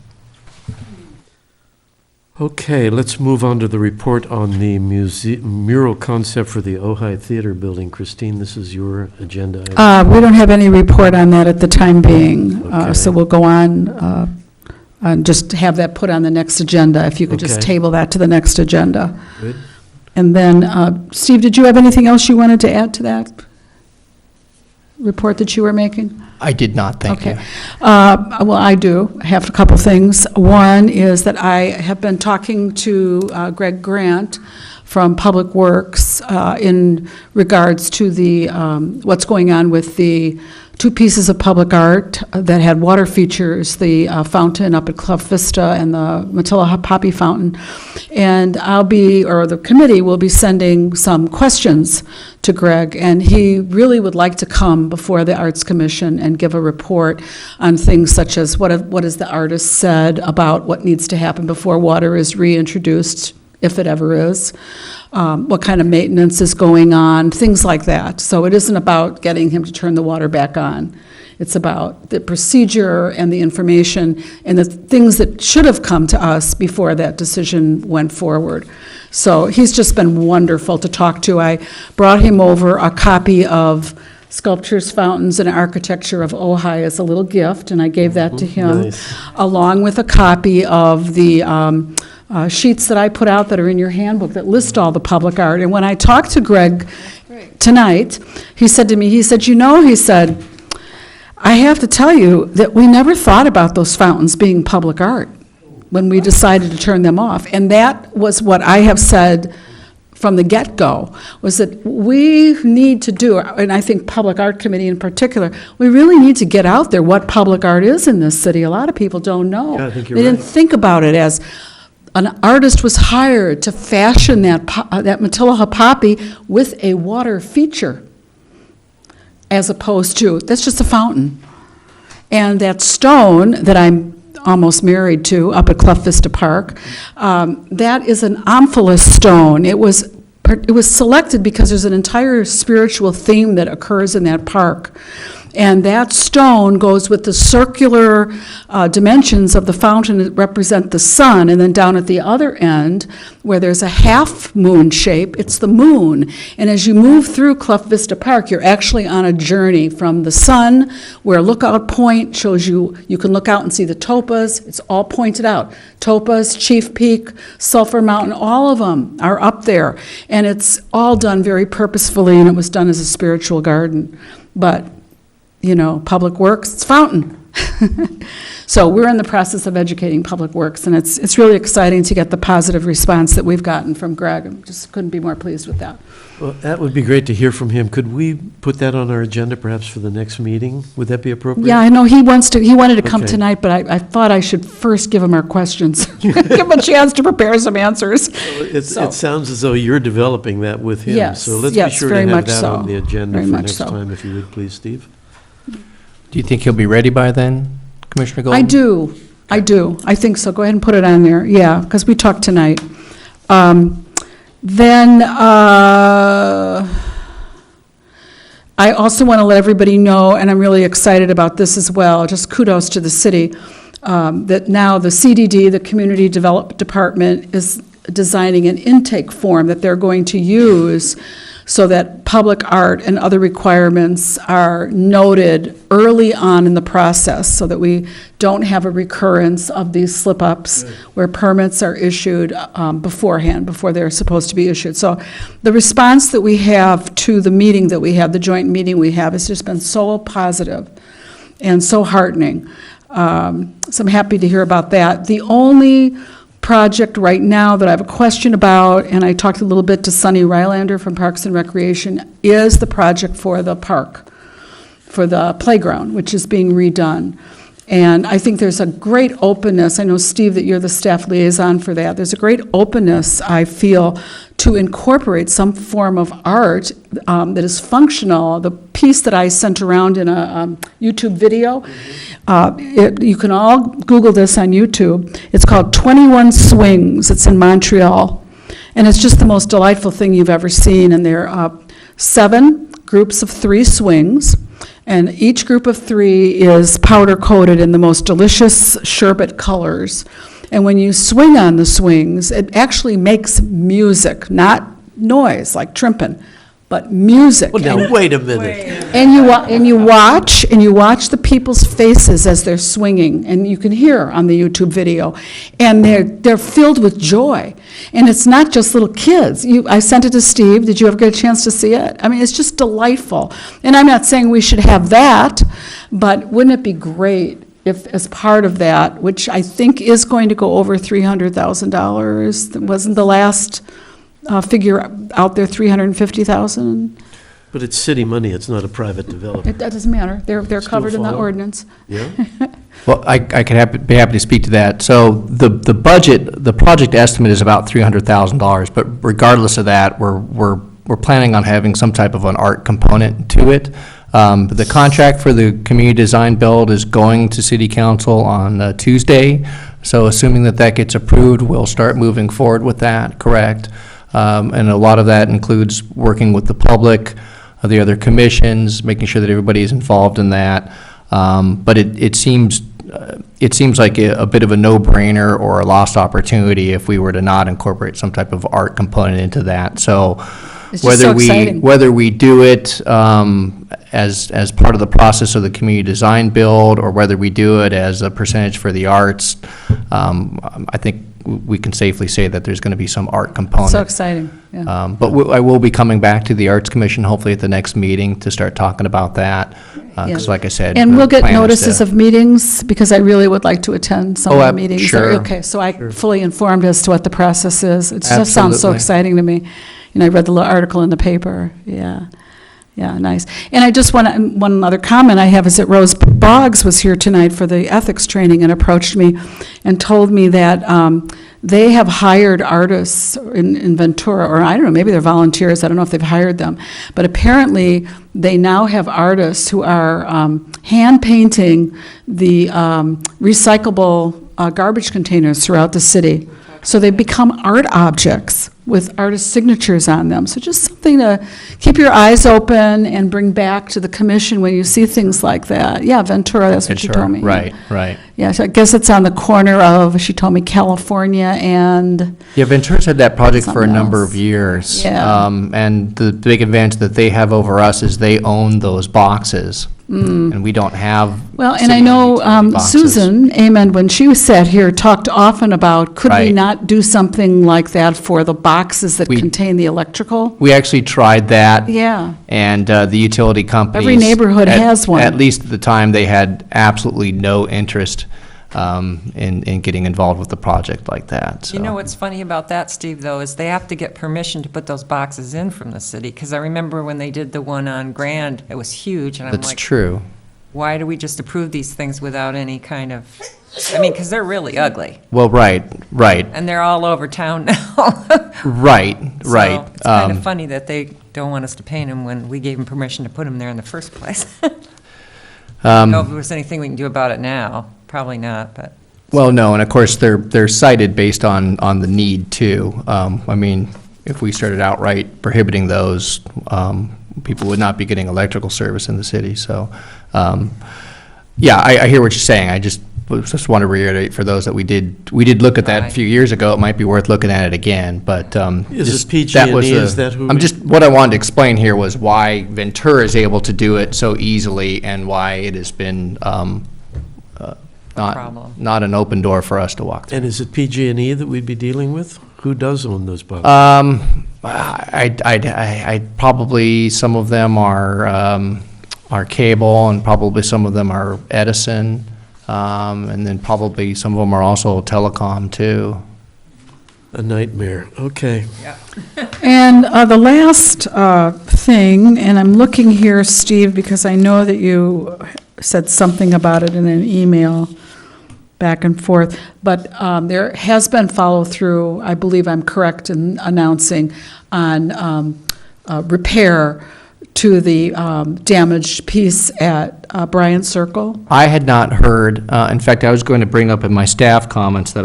Okay, let's move on to the report on the mural concept for the Ojai Theater Building. Christine, this is your agenda item. We don't have any report on that at the time being, Okay. so we'll go on and just have that put on the next agenda, if you could just Okay. table that to the next agenda. Good. And then, Steve, did you have anything else you wanted to add to that report that you were making? I did not, thank you. Okay. Well, I do. I have a couple things. One is that I have been talking to Greg Grant from Public Works in regards to the, what's going on with the two pieces of public art that had water features, the fountain up at Clough Vista and the Matilla Poppy Fountain. And the committee will be sending some questions to Greg, and he really would like to come before the Arts Commission and give a report on things such as what has the artist said about what needs to happen before water is reintroduced, if it ever is, what kind of maintenance is going on, things like that. So it isn't about getting him to turn the water back on. It's about the procedure and the information and the things that should have come to us before that decision went forward. So he's just been wonderful to talk to. I brought him over a copy of Sculptures, Fountains, and Architecture of Ojai as a little gift, and I gave that to him, Nice. along with a copy of the sheets that I put out that are in your handbook that list all the public art. And when I talked to Greg tonight, he said to me, he said, I have to tell you that we never thought about those fountains being public art when we decided to turn them off. And that was what I have said from the get-go, was that we need to do, and I think Public Art Committee in particular, we really need to get out there what public art is in this city. A lot of people don't know. Yeah, I think you're They didn't right. think about it as an artist was hired to fashion that Matilla Poppy with a water feature, as opposed to, that's just a fountain. And that stone that I'm almost married to up at Clough Vista Park, that is an Omphalos stone. It was selected because there's an entire spiritual theme that occurs in that park. And that stone goes with the circular dimensions of the fountain that represent the sun, and then down at the other end, where there's a half moon shape, it's the moon. And as you move through Clough Vista Park, you're actually on a journey from the sun, where Lookout Point shows you can look out and see the Topaz. It's all pointed out. Topaz, Chief Peak, Sulphur Mountain, all of them are up there. And it's all done very purposefully, and it was done as a spiritual garden. But Public Works, it's fountain. So we're in the process of educating Public Works, and it's really exciting to get the positive response that we've gotten from Greg. I just couldn't be more pleased with that. Well, that would be great to hear from him. Could we put that on our agenda perhaps for the next meeting? Would that be appropriate? Yeah, I know he wanted to come Okay. tonight, but I thought I should first give him our questions. Give him a chance to prepare some answers. It sounds as though you're developing that with him. Yes, So let's be yes, sure to very have much that so. on the agenda Very for much next so. time, if you would, please, Steve. Do you think he'll be ready by then, Commissioner Golden? I do. I think so. Go ahead and put it on there. Yeah, because we talked tonight. Then I also want to let everybody know, and I'm really excited about this as well, just kudos to the city, that now the CDD, the Community Development Department, is designing an intake form that they're going to use so that public art and other requirements are noted early on in the process, so that we don't have a recurrence of these slip-ups where permits are issued beforehand, before they're supposed to be issued. So the response that we have to the meeting that we have, the joint meeting we have, has just been so positive and so heartening. So I'm happy to hear about that. The only project right now that I have a question about, and I talked a little bit to Sonny Rylander from Parks and Recreation, is the project for the park, for the playground, which is being redone. And I think there's a great openness. I know, Steve, that you're the staff liaison for that. There's a great openness, I feel, to incorporate some form of art that is functional. The piece that I sent around in a YouTube video, you can all Google this on YouTube. It's called 21 Swings. It's in Montreal. And it's just the most delightful thing you've ever seen. And there are 7 groups of 3 swings. And each group of 3 is powder-coated in the most delicious sherbet colors. And when you swing on the swings, it actually makes music, not noise like trimping, but music. Well, now, wait a minute. And you watch the people's faces as they're swinging, and you can hear on the YouTube video, and they're filled with joy. And it's not just little kids. I sent it to Steve. Did you ever get a chance to see it? I mean, it's just delightful. And I'm not saying we should have that, but wouldn't it be great if, as part of that, which I think is going to go over $300,000, wasn't the last figure out there, 350,000? But it's city money, it's not a private developer. That doesn't matter. They're Still covered in the follow? ordinance. Yeah? Well, I could be happy to speak to that. So the budget, the project estimate is about $300,000, but regardless of that, we're planning on having some type of an art component to it. The contract for the community design build is going to City Council on Tuesday, so assuming that gets approved, we'll start moving forward with that, correct? And a lot of that includes working with the public, the other commissions, making sure that everybody is involved in that. But it seems like a bit of a no-brainer or a lost opportunity if we were to not incorporate some type of art component into that. So It's just so exciting. whether we do it as part of the process of the community design build, or whether we do it as a percentage for the arts, I think we can safely say that there's going to be some art component. So exciting, yeah. But I will be coming back to the Arts Commission hopefully at the next meeting to start talking about that, because like I said. And the we'll get plan is notices to- of meetings, because I really would like to attend some of the meetings. sure. Okay, so I'm fully informed as to what the process is. It just sounds so Absolutely. exciting to me. I read the little article in the paper, yeah. Yeah, nice. And I just want one other comment I have is that Rose Boggs was here tonight for the ethics training and approached me and told me that they have hired artists in Ventura, or I don't know, maybe they're volunteers, I don't know if they've hired them, but apparently they now have artists who are hand painting the recyclable garbage containers throughout the city. So they become art objects, with artist signatures on them. So just something to keep your eyes open and bring back to the commission when you see things like that. Yeah, Ventura, that's what she Ventura, told me. Right, right. Yeah, so I guess it's on the corner of, she told me, California and, Yeah, Ventura's had that project for a Something number else. of years. Yeah. And the big advantage that they have over us is they own those boxes. And we don't have. well, and I city-owned know utility boxes. Susan Amend, when she was sat here, talked often about, could we Right. not do something like that for the boxes that We- contain the electrical? We actually tried that. Yeah. And the utility companies. Every neighborhood has one. At least at the time, they had absolutely no interest in getting involved with the project like that, so. You know what's funny about that, Steve, though, is they have to get permission to put those boxes in from the city, because I remember when they did the one on Grand, it was huge, and I'm That's like, true. why do we just approve these things without any kind of, I mean, because they're really ugly, Well, right. and they're all over town now. Right. So it's kind of funny that they don't want us to paint them when we gave them permission to put them there in the first place. I don't know if there's anything we can do about it now. Probably not, but. Well, no, and of course, they're cited based on the need, too. I mean, if we started outright prohibiting those, people would not be getting electrical service in the city, so, yeah, I hear what you're saying. I just want to reiterate for those that we did look at that a Right. few years ago. It might be worth looking at it again, but. Is just- it PG&E? that was Is that who I'm we- just, what I wanted to explain here was why Ventura is able to do it so easily and why it has been, problem. not an open door for us to walk through. And is it PG&E that we'd be dealing with? Who does own those boxes? I probably, some of them are cable, and probably some of them are Edison, and then probably some of them are also telecom, too. A nightmare. Okay. And the last thing, and I'm looking here, Steve, because I know that you said something about it in an email back and forth, but there has been follow-through, I believe I'm correct in announcing, on repair to the damaged piece at Bryant Circle. I had not heard, in fact, I was going to bring up in my staff comments that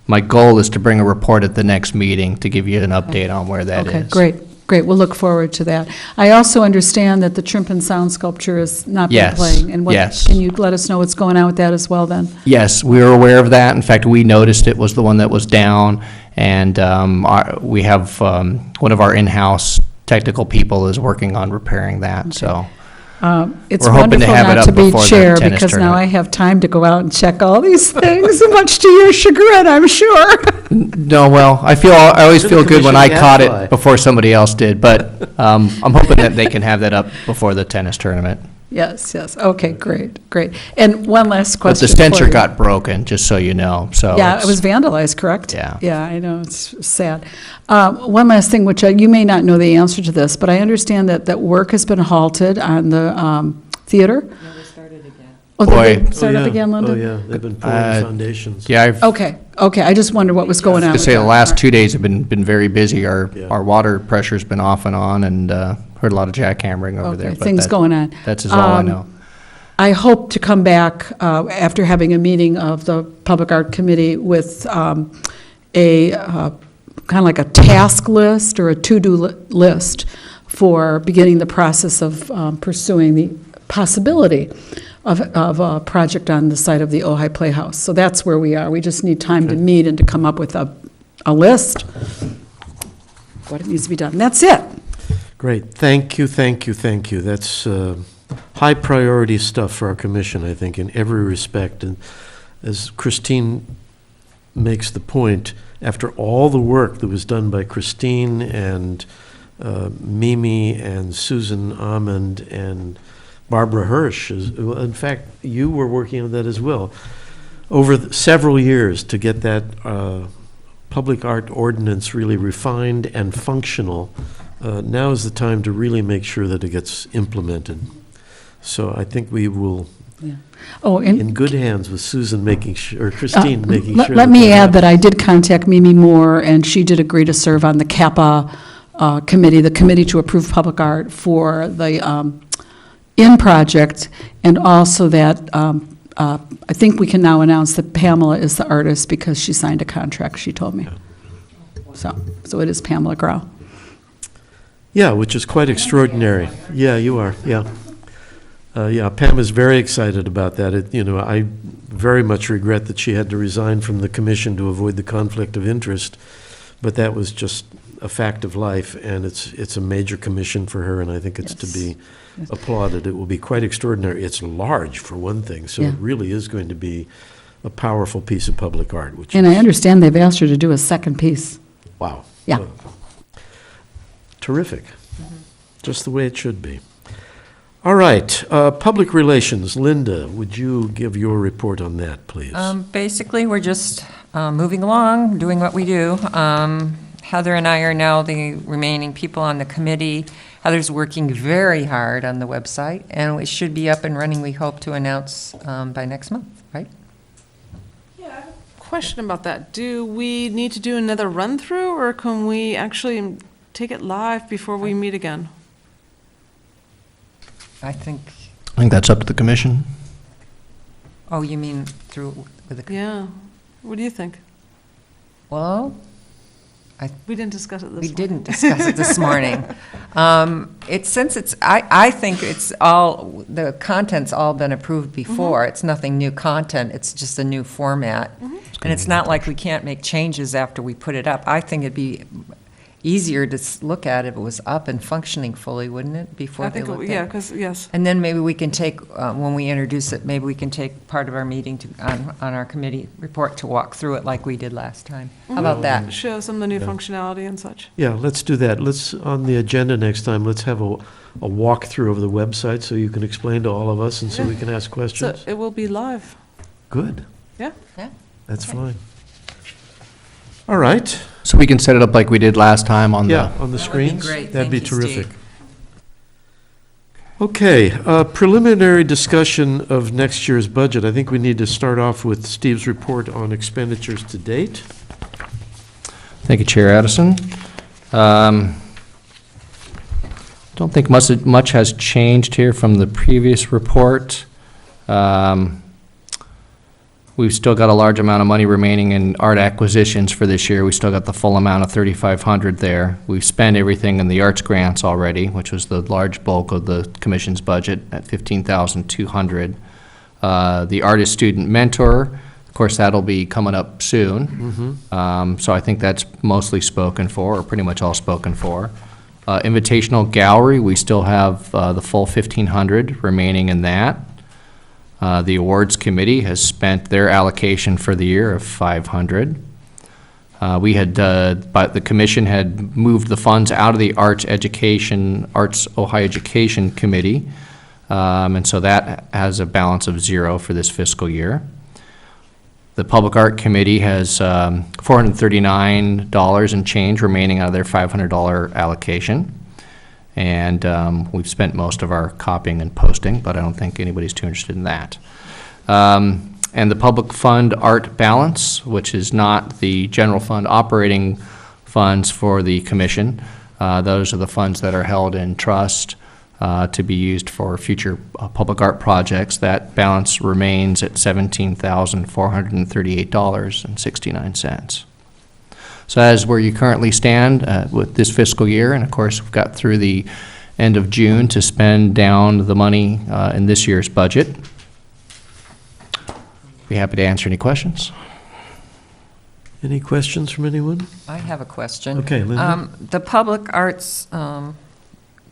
my goal is to bring a report at the next meeting to give you an update on where that is. Okay, great, we'll look forward to that. I also understand that the Trimp and Sound sculpture is not been Yes, playing. And what- yes. Can you let us know what's going on with that as well, then? Yes, we were aware of that. In fact, we noticed it was the one that was down, and we have, one of our in-house technical people is working on repairing that, so. It's We're hoping to wonderful have it not up to be before the chair, tennis because now tournament. I have time to go out and check all these things, much to your chagrin, I'm sure. No, well, I always You're feel the good when I commission caught gadfly. it before somebody else did, but I'm hoping that they can have that up before the tennis tournament. Yes, okay, great. And one last But question the sensor for you. got broken, just so you know, so. Yeah, it it's- was vandalized, correct? Yeah. Yeah, I know, it's sad. One last thing, which you may not know the answer to this, but I understand that work has been halted on the theater. No, they started again. Oh, Boy. did they start up again, Linda? Oh, yeah, they've been pouring foundations. Yeah, I've Okay, I just wondered what was going on to with say, the that. last 2 days have been very busy. Yeah. Our water pressure's been off and on, and heard a lot of jackhammering over there. Okay, but things that- going on. That's is all I know. I hope to come back after having a meeting of the Public Art Committee with a kind of like a task list or a to-do list for beginning the process of pursuing the possibility of a project on the site of the Ojai Playhouse. So that's where we are. We just need time to meet and to come up with a list, what needs to be done. That's it. Great. Thank you. That's high-priority stuff for our commission, I think, in every respect. And as Christine makes the point, after all the work that was done by Christine and Mimi and Susan Amend and Barbara Hirsch, in fact, you were working on that as well, over several years to get that public art ordinance really refined and functional. Now is the time to really make sure that it gets implemented. So I think we will, Oh, and in good hands with Susan making sure, or Christine making sure. Let me add that I happens. did contact Mimi Moore, and she did agree to serve on the CAPA committee, the Committee to Approve Public Art, for the IN project, and also that I think we can now announce that Pamela is the artist because she signed a contract, she told me. So it is Pamela Grau. Yeah, which is quite extraordinary. Yeah, you are, yeah. Yeah, Pam is very excited about that. I very much regret that she had to resign from the commission to avoid the conflict of interest, but that was just a fact of life, and it's a major commission for her, and I think it's to be applauded. It will be quite extraordinary. It's large, for one thing, so it really is going to be a powerful piece of public art. And I understand they've asked her to do a second piece. Wow. Yeah. Well, terrific. Just the way it should be. All right, public relations. Linda, would you give your report on that, please? Basically, we're just moving along, doing what we do. Heather and I are now the remaining people on the committee. Heather's working very hard on the website, and it should be up and running, we hope to announce by next month, right? Question about that. Do we need to do another run-through, or can we actually take it live before we meet again? I think, that's up to the commission. oh, you mean through with the, Yeah. What do you think? well, We didn't discuss it this we morning. didn't discuss it this morning. I think it's all, the content's all been approved before. It's nothing new content, it's just a new format. And it's not like we can't make changes after we put it up. I think it'd be easier to look at if it was up and functioning fully, wouldn't it, before I they think, looked yeah, at it? because, yes. And then maybe we can take, when we introduce it, maybe we can take part of our meeting on our committee report to walk through it like we did last time. How about that? Show some of the new functionality and such. Yeah, let's do that. Let's, on the agenda next time, let's have a walkthrough of the website so you can explain to all of us and so we can ask So questions. it will be live. Good. Yeah. Yeah. That's fine. All right. So we can set it up like we did last time on Yeah, the, on the That would be screens? great. That'd be Thank you, terrific. Steve. Okay, preliminary discussion of next year's budget. I think we need to start off with Steve's report on expenditures to date. Thank you, Chair Addison. Don't think much has changed here from the previous report. We've still got a large amount of money remaining in art acquisitions for this year. We still got the full amount of $3,500 there. We've spent everything in the arts grants already, which was the large bulk of the commission's budget at $15,200. The artist student mentor, of course, that'll be coming up soon. So I think that's mostly spoken for, or pretty much all spoken for. Invitational gallery, we still have the full $1,500 remaining in that. The awards committee has spent their allocation for the year of $500. But the commission had moved the funds out of the Arts Ohio Education Committee, and so that has a balance of $0 for this fiscal year. The Public Art Committee has $439 and change remaining out of their $500 allocation. And we've spent most of our copying and posting, but I don't think anybody's too interested in that. And the public fund art balance, which is not the general fund operating funds for the commission. Those are the funds that are held in trust to be used for future public art projects. That balance remains at $17,438.69. So that is where you currently stand with this fiscal year, and of course, we've got through the end of June to spend down the money in this year's budget. Be happy to answer any questions. Any questions from anyone? I have a question. Okay, Linda. The Public Arts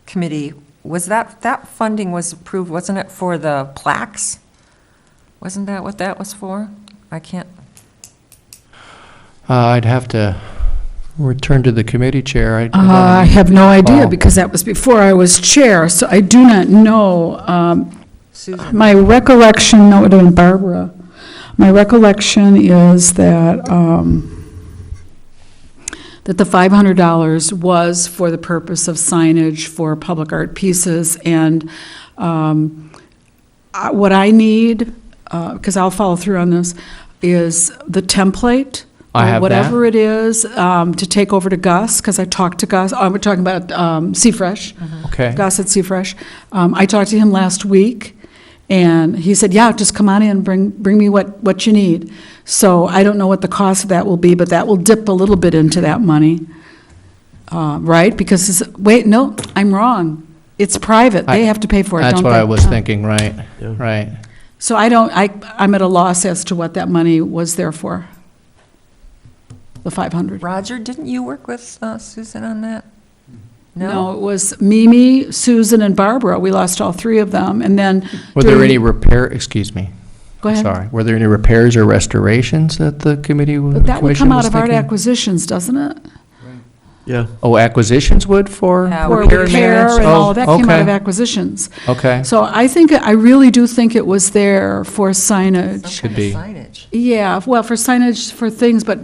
Committee, was that funding was approved, wasn't it for the plaques? Wasn't that what that was for? I can't, I'd have to return to the committee chair. I have no idea, Oh. because that was before I was chair, so I do not know. Susan. My recollection, no, it would have been Barbara. My recollection is that, that the $500 was for the purpose of signage for public art pieces, and what I need, because I'll follow through on this, is the template. I have that. Whatever it is, to take over to Gus, because I talked to Gus, we're talking about Seafresh. Okay. Gus at Seafresh. I talked to him last week, And he said, yeah, just come on in, bring me what you need. So I don't know what the cost of that will be, but that will dip a little bit into that money, right? Because, wait, no, I'm wrong. It's private. They have to pay for it, don't they? That's what I was thinking, right, Yeah. right. So I'm at a loss as to what that money was there for, the 500. Roger, didn't you work with Susan on that? No, it was Mimi, Susan, and Barbara. We lost all three of them, and then. Were there during- any excuse me, Go ahead. sorry, were there any repairs or restorations that the committee, But that would commission come out was of art thinking? acquisitions, doesn't it? Yeah. Oh, acquisitions would for Yeah, For repair and repair maintenance? and all, Oh, that came out of okay. acquisitions. Okay, So I really do think it was there for signage. Some Could kind of be. signage. Yeah, well, for signage, for things, but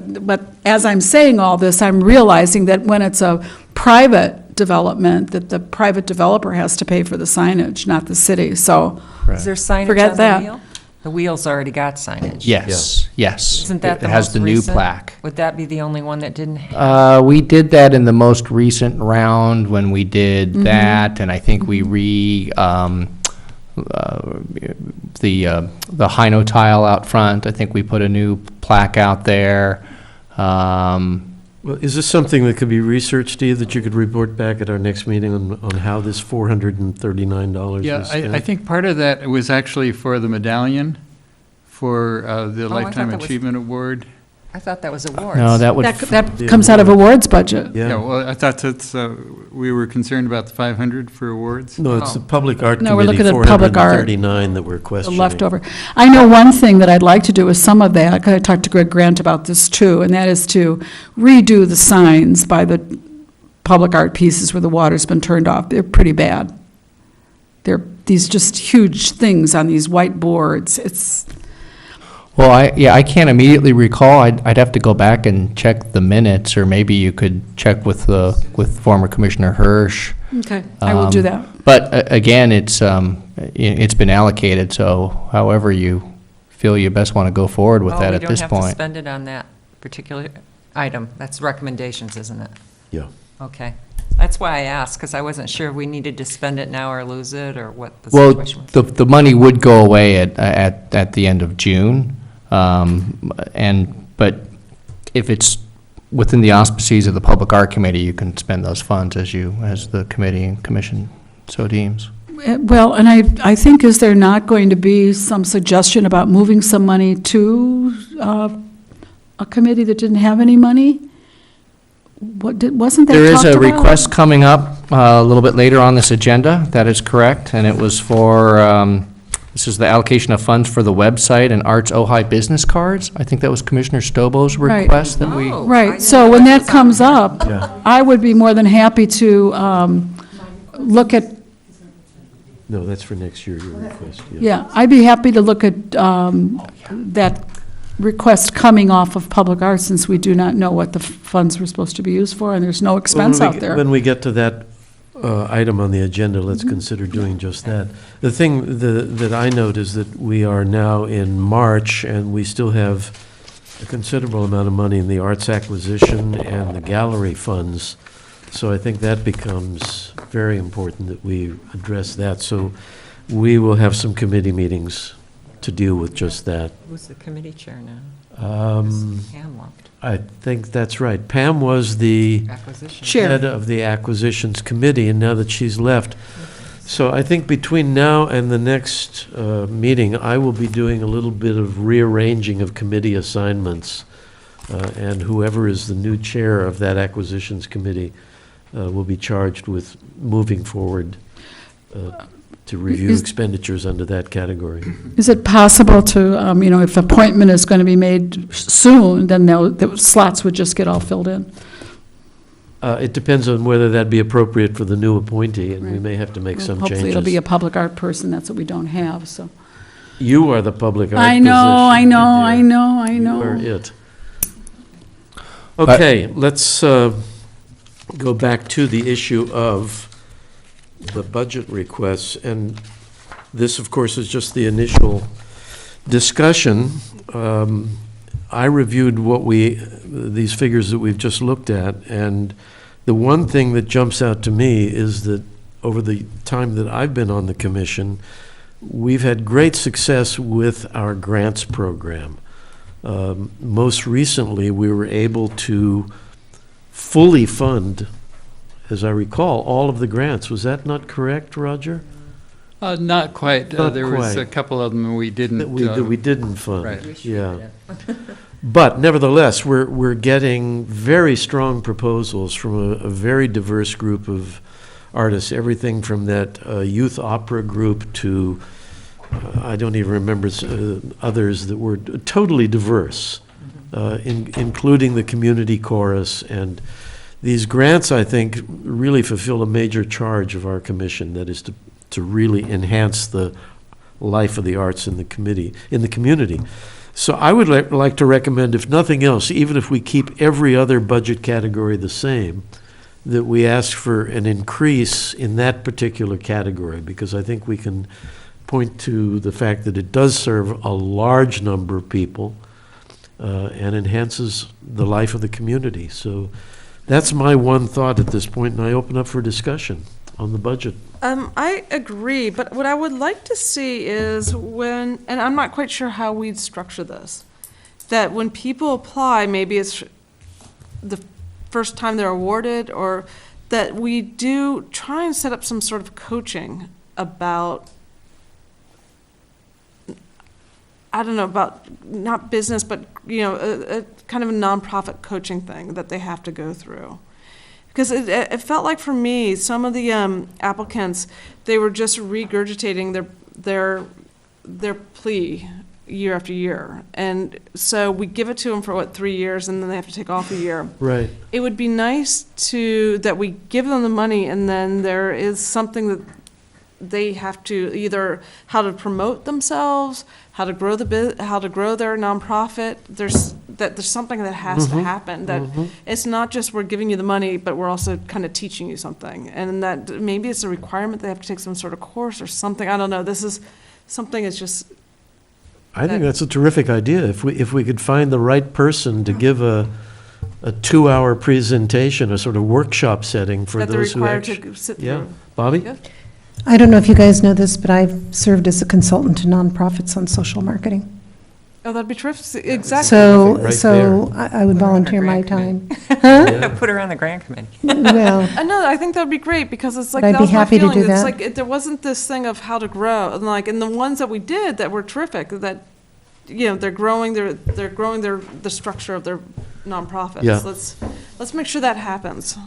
as I'm saying all this, I'm realizing that when it's a private development, that the private developer has to pay for the signage, not the city, so. Is there signage Forget on that. the wheel? The wheel's already got signage. yes, yes. Isn't that the It has most the new recent? plaque. Would that be the only one that didn't have? We did that in the most recent round when we did Mm-hmm. that, and I think we the Hino tile out front, I think we put a new plaque out there. Well, is this something that could be researched, Steve, that you could report back at our next meeting on how this $439 Yeah, was spent? I think part of that was actually for the medallion, for the I thought Lifetime that was- Achievement Award. I thought that was awards. No, that would, That comes out of awards budget. Yeah, Yeah. well, I thought that's, we were concerned about the 500 for awards. No, it's the Public Art No, we're Committee, looking at public art. 439 that we're The questioning. leftover. I know one thing that I'd like to do is some of that, I talked to Greg Grant about this too, and that is to redo the signs by the public art pieces where the water's been turned off. They're pretty bad. They're these just huge things on these white boards. It's, well, I can't immediately recall. I'd have to go back and check the minutes, or maybe you could check with former Commissioner Hirsch. okay, I will do that. But again, it's been allocated, so however you feel you best want to go forward with that at this We don't have to point. spend it on that particular item. That's recommendations, isn't it? Yeah. Okay. That's why I asked, because I wasn't sure if we needed to spend it now or lose it, or what the Well, situation was. the money would go away at the end of June, but if it's within the auspices of the Public Art Committee, you can spend those funds as the committee and commission so deems. Well, and I think, is there not going to be some suggestion about moving some money to a committee that didn't have any money? Wasn't that There is talked a about? request coming up a little bit later on this agenda, that is correct, and it was for, this is the allocation of funds for the website and Arts Ojai business cards. I think that was Commissioner Stobo's Right. request that we, Oh, I Right, didn't so know when that that was on comes there. up, Yeah. I would be more than happy to look at, No, that's for next year, your request, yeah. yeah, I'd be happy to look at that request coming off of public art, since we do not know what the funds were supposed to be used for, and there's no expense Well, out there. When we get to that item on the agenda, let's consider doing just that. The thing that I note is that we are now in March, and we still have a considerable amount of money in the arts acquisition and the gallery funds. So I think that becomes very important that we address that. So we will have some committee meetings to deal with just that. Who's the committee chair now? Pam left. I think that's right. Pam was the Acquisition. Chair. head of the acquisitions committee, and now that she's left. So I think between now and the next meeting, I will be doing a little bit of rearranging of committee assignments. And whoever is the new chair of that acquisitions committee will be charged with moving forward to review Is- expenditures under that category. Is it possible to, if appointment is going to be made soon, then the slots would just get all filled in? It depends on whether that'd be appropriate for the new appointee, and we Right. may have to make Well, some Hopefully it'll be a changes. public art person, that's what we don't have, so. You are the public art I know, I position, know, my I dear. know, I You are know. it. Okay, let's go back to the issue of the budget requests. And this, of course, is just the initial discussion. I reviewed these figures that we've just looked at, and the one thing that jumps out to me is that over the time that I've been on the commission, we've had great success with our grants program. Most recently, we were able to fully fund, as I recall, all of the grants. Was that not correct, Roger? Not quite. Not There was a quite. couple of them we didn't. That we didn't fund. Right. Yeah. But nevertheless, we're getting very strong proposals from a very diverse group of artists, everything from that youth opera group to, I don't even remember others that were totally diverse, including the community chorus. And these grants, I think, really fulfill a major charge of our commission, that is to really enhance the life of the arts in the community. So I would like to recommend, if nothing else, even if we keep every other budget category the same, that we ask for an increase in that particular category, because I think we can point to the fact that it does serve a large number of people and enhances the life of the community. So that's my one thought at this point, and I open up for discussion on the budget. I agree, but what I would like to see is when, and I'm not quite sure how we'd structure this, that when people apply, maybe it's the first time they're awarded, or that we do try and set up some sort of coaching about, I don't know, about not business, but, you know, a kind of a nonprofit coaching thing that they have to go through. Because it felt like for me, some of the applicants, they were just regurgitating their plea year after year. And so we give it to them for, 3 years, and then they have to take off a year. Right. It would be nice that we give them the money, and then there is something that they have to either how to promote themselves, how to grow how to grow their nonprofit. There's something that has to happen. That it's not just we're giving you the money, but we're also kind of teaching you something, and that maybe it's a requirement they have to take some sort of course or something. I don't know. This is something that's just. I think that's a terrific idea. If we could find the right person to give a 2-hour presentation, a sort of workshop setting for That they're those who required actually. to sit Yeah, through. Bobby? Yeah. I don't know if you guys know this, but I've served as a consultant to nonprofits on social marketing. Oh, that'd be terrific. Exactly. So, Right so I would volunteer my Put her on time. Put her on the grant committee. Well, No, I think that'd be great, because it's like, But I'd that be was my happy to feeling. do It's that. like, there wasn't this thing of how to grow, and like, and the ones that we did that were terrific, that, you know, they're growing the structure of their nonprofits. Yeah. Let's make sure that happens.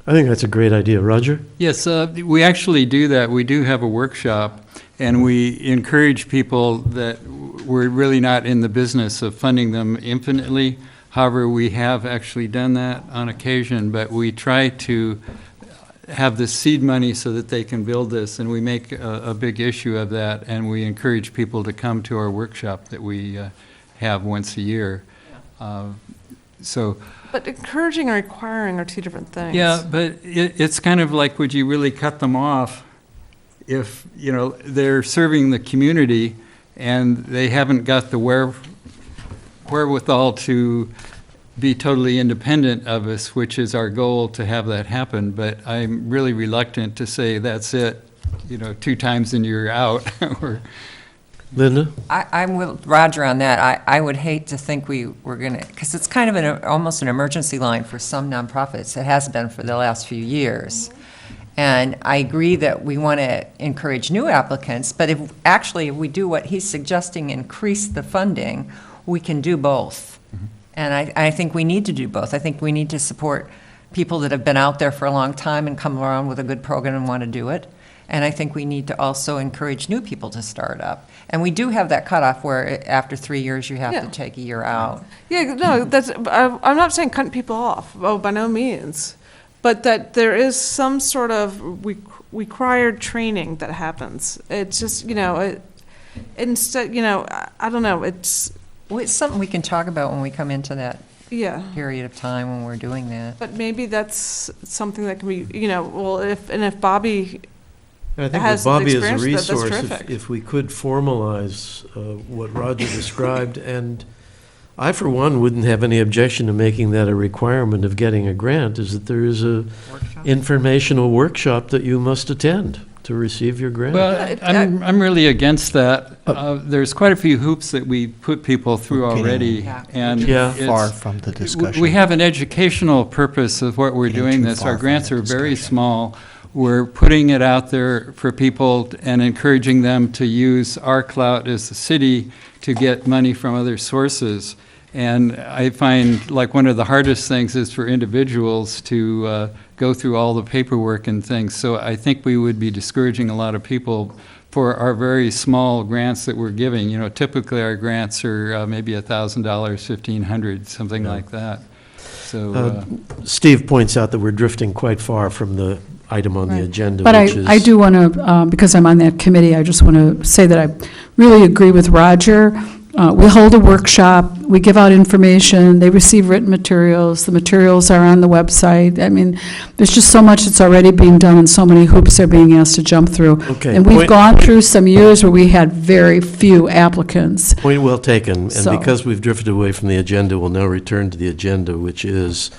I think that's a great idea. Roger? Yes, we actually do that. We do have a workshop, and we encourage people that we're really not in the business of funding them infinitely. However, we have actually done that on occasion, but we try to have the seed money so that they can build this, and we make a big issue of that, and we encourage people to come to our workshop that we have once a year. So. But encouraging and requiring are two different things. Yeah, but it's kind of like, would you really cut them off if, you know, they're serving the community and they haven't got the wherewithal to be totally independent of us, which is our goal to have that happen. But I'm really reluctant to say that's it, you know, 2 times and you're out. Or, Linda? I'm with Roger on that. I would hate to think we were going to, because it's kind of almost an emergency line for some nonprofits. It has been for the last few years. And I agree that we want to encourage new applicants, but if we do what he's suggesting, increase the funding, we can do both. And I think we need to do both. I think we need to support people that have been out there for a long time and come around with a good program and want to do it. And I think we need to also encourage new people to start up. And we do have that cutoff where after 3 years, you have Yeah. to take a year out. Yeah, no, I'm not saying cutting people off, by no means. But that there is some sort of required training that happens. It's just, you know, instead, you know, I don't know, it's, Well, it's something we can talk about when we come into that yeah. period of time when we're doing that. But maybe that's something that can be, you know, well, if Bobby, I think has with Bobby as a experience with that, that's resource, terrific. if we could formalize what Roger described, and I, for one, wouldn't have any objection to making that a requirement of getting a grant, is that there is a informational workshop that you must attend. to receive your grant? Well, I'm really against that. There's quite a few hoops that we put people through already, and Yeah. it's- Far from the discussion. We have an educational purpose of what we're Getting doing too this. far Our from grants the are very discussion. small. We're putting it out there for people and encouraging them to use our clout as the city to get money from other sources. And I find like one of the hardest things is for individuals to go through all the paperwork and things. So I think we would be discouraging a lot of people for our very small grants that we're giving. You know, typically our grants are maybe $1,000, $1,500, something like that. So, Steve points out that we're drifting quite far from the item on the Right. agenda, But which is... I do want to, because I'm on that committee, I just want to say that I really agree with Roger. We hold a workshop, we give out information, they receive written materials, the materials are on the website. I mean, there's just so much that's already being done and so many hoops they're being asked to jump through. Okay, And we've point- gone through some years where we had very few applicants. Point well taken, and So- because we've drifted away from the agenda, we'll now return to the agenda, which is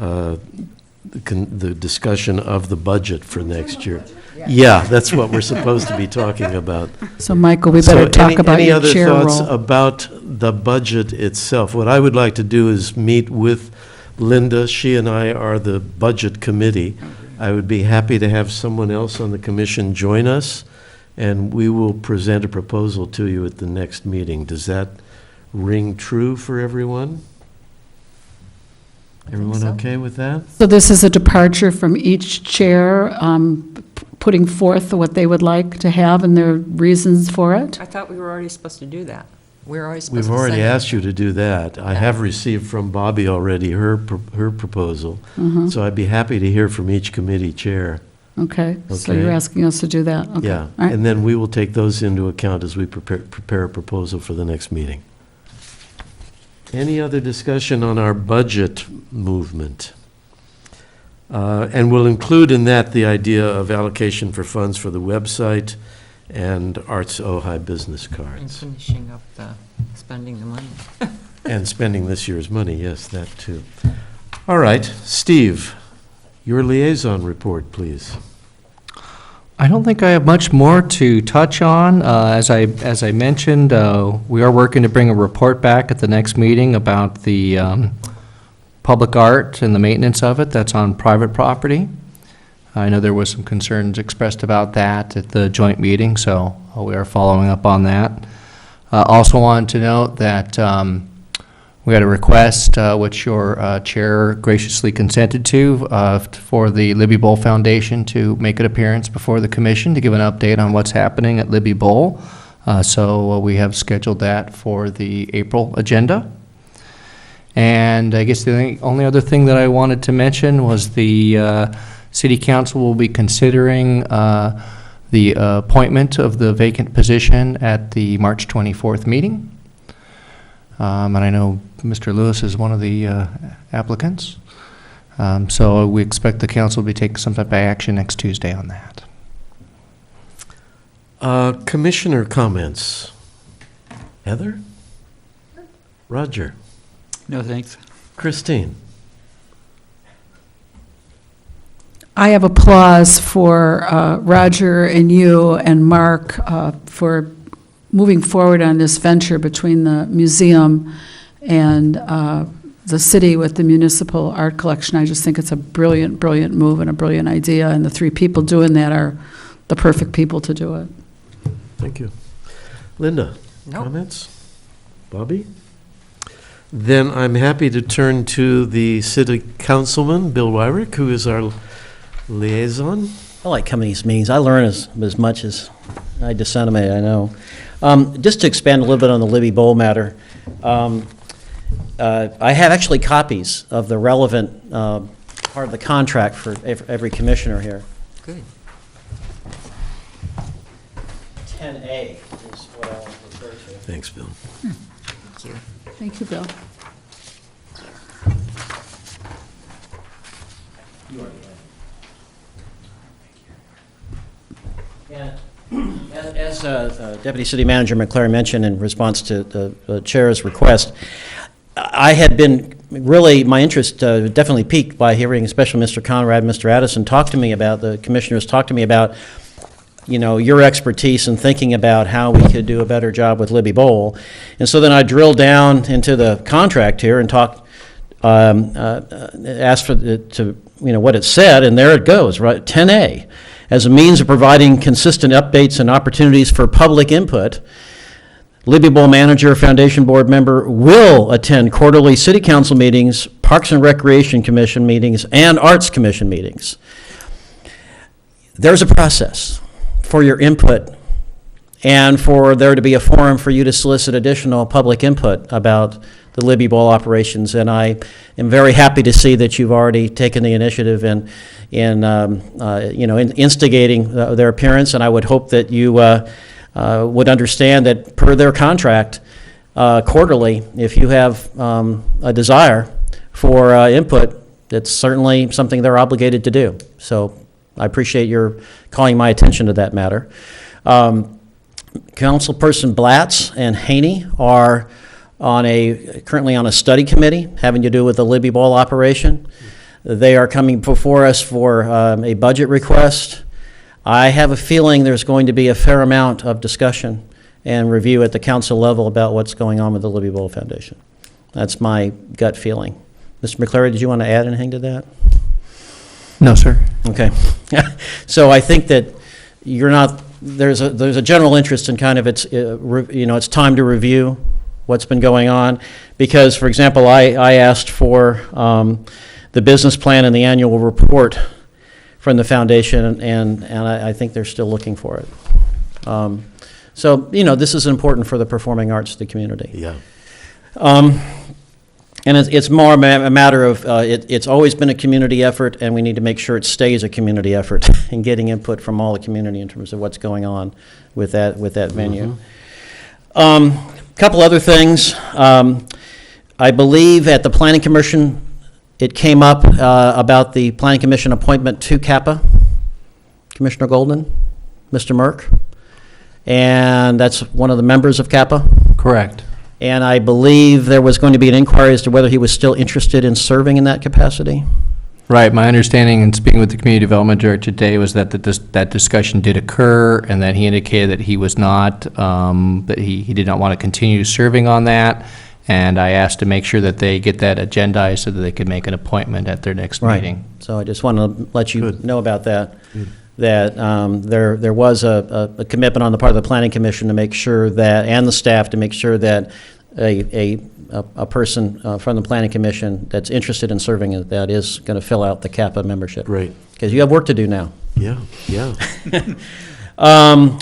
the discussion of the budget for next year. Yeah, that's what we're supposed to be talking about. So Michael, we So better talk any- about your chair Any other thoughts role. about the budget itself? What I would like to do is meet with Linda. She and I are the budget committee. I would be happy to have someone else on the commission join us, and we will present a proposal to you at the next meeting. Does that ring true for everyone? Everyone so. okay with that? So this is a departure from each chair, putting forth what they would like to have and their reasons for it? I thought we were already supposed to do that. We're already supposed We've to already send it. asked you to do that. I have received from Bobby already her proposal, Mhm. so I'd be happy to hear from each committee chair. Okay, so Okay. you're asking us to do that? Okay. Yeah, All right. and then we will take those into account as we prepare a proposal for the next meeting. Any other discussion on our budget movement? And we'll include in that the idea of allocation for funds for the website and Arts Ojai business And cards. finishing up spending the money. And spending this year's money, yes, that too. All right, Steve, your liaison report, please. I don't think I have much more to touch on. As I mentioned, we are working to bring a report back at the next meeting about the public art and the maintenance of it that's on private property. I know there was some concerns expressed about that at the joint meeting, so we are following up on that. Also wanted to note that we had a request, which your chair graciously consented to, for the Libby Bowl Foundation to make an appearance before the commission to give an update on what's happening at Libby Bowl. So we have scheduled that for the April agenda. And I guess the only other thing that I wanted to mention was the city council will be considering the appointment of the vacant position at the March 24th meeting. And I know Mr. Lewis is one of the applicants. So we expect the council will be taking some type of action next Tuesday on that. Commissioner comments? Heather? Roger? no, thanks. Christine? I have applause for Roger and you and Mark for moving forward on this venture between the museum and the city with the municipal art collection. I just think it's a brilliant, brilliant move and a brilliant idea, and the three people doing that are the perfect people to do it. Thank you. Linda? Nope. Comments? Bobby? Then I'm happy to turn to the city councilman, Bill Wyrick, who is our liaison. I like coming to these meetings. I learn as much as I disseminate, I know. Just to expand a little bit on the Libby Bowl matter, I have actually copies of the relevant part of the contract for every commissioner here. Good. 10A is what I'll refer to. Thanks, Bill. Thank you. Thank you, Bill. As Deputy City Manager McClary mentioned in response to the Chair's request, I had been really, my interest definitely piqued by hearing especially Mr. Conrad and Mr. Addison talk to me about, the commissioners talk to me about your expertise in thinking about how we could do a better job with Libby Bowl. And so then I drilled down into the contract here and asked for what it said, and there it goes, right? 10A, as a means of providing consistent updates and opportunities for public input, Libby Bowl manager, foundation board member will attend quarterly city council meetings, Parks and Recreation Commission meetings, and Arts Commission meetings. There's a process for your input and for there to be a forum for you to solicit additional public input about the Libby Bowl operations. And I am very happy to see that you've already taken the initiative in instigating their appearance. And I would hope that you would understand that per their contract, quarterly, if you have a desire for input, it's certainly something they're obligated to do. So I appreciate your calling my attention to that matter. Councilperson Blatz and Haney are currently on a study committee having to do with the Libby Bowl operation. They are coming before us for a budget request. I have a feeling there's going to be a fair amount of discussion and review at the council level about what's going on with the Libby Bowl Foundation. That's my gut feeling. Mr. McCleary, did you want to add anything to that? No, sir. Okay. So I think that there's a general interest in kind of it's time to review what's been going on, because, for example, I asked for the business plan and the annual report from the foundation, and I think they're still looking for it. So this is important for the performing arts of the community. Yeah. And it's more a matter of, it's always been a community effort, and we need to make sure it stays a community effort in getting input from all the community in terms of what's going on with that venue. Couple other things. I believe at the Planning Commission, it came up about the Planning Commission appointment to CAPA, Commissioner Golden, Mr. Merck, and that's one of the members of CAPA. Correct. And I believe there was going to be an inquiry as to whether he was still interested in serving in that capacity. Right. My understanding in speaking with the community development director today was that that discussion did occur, and that he indicated that he was not, that he did not want to continue serving on that. And I asked to make sure that they get that agendized so that they could make an appointment at their next meeting. So I just want to let you Good. know about that. Good. That there was a commitment on the part of the Planning Commission to make sure that, and the staff to make sure that a person from the Planning Commission that's interested in serving in that is going to fill out the CAPA membership. Great. Because you have work to do now. Yeah.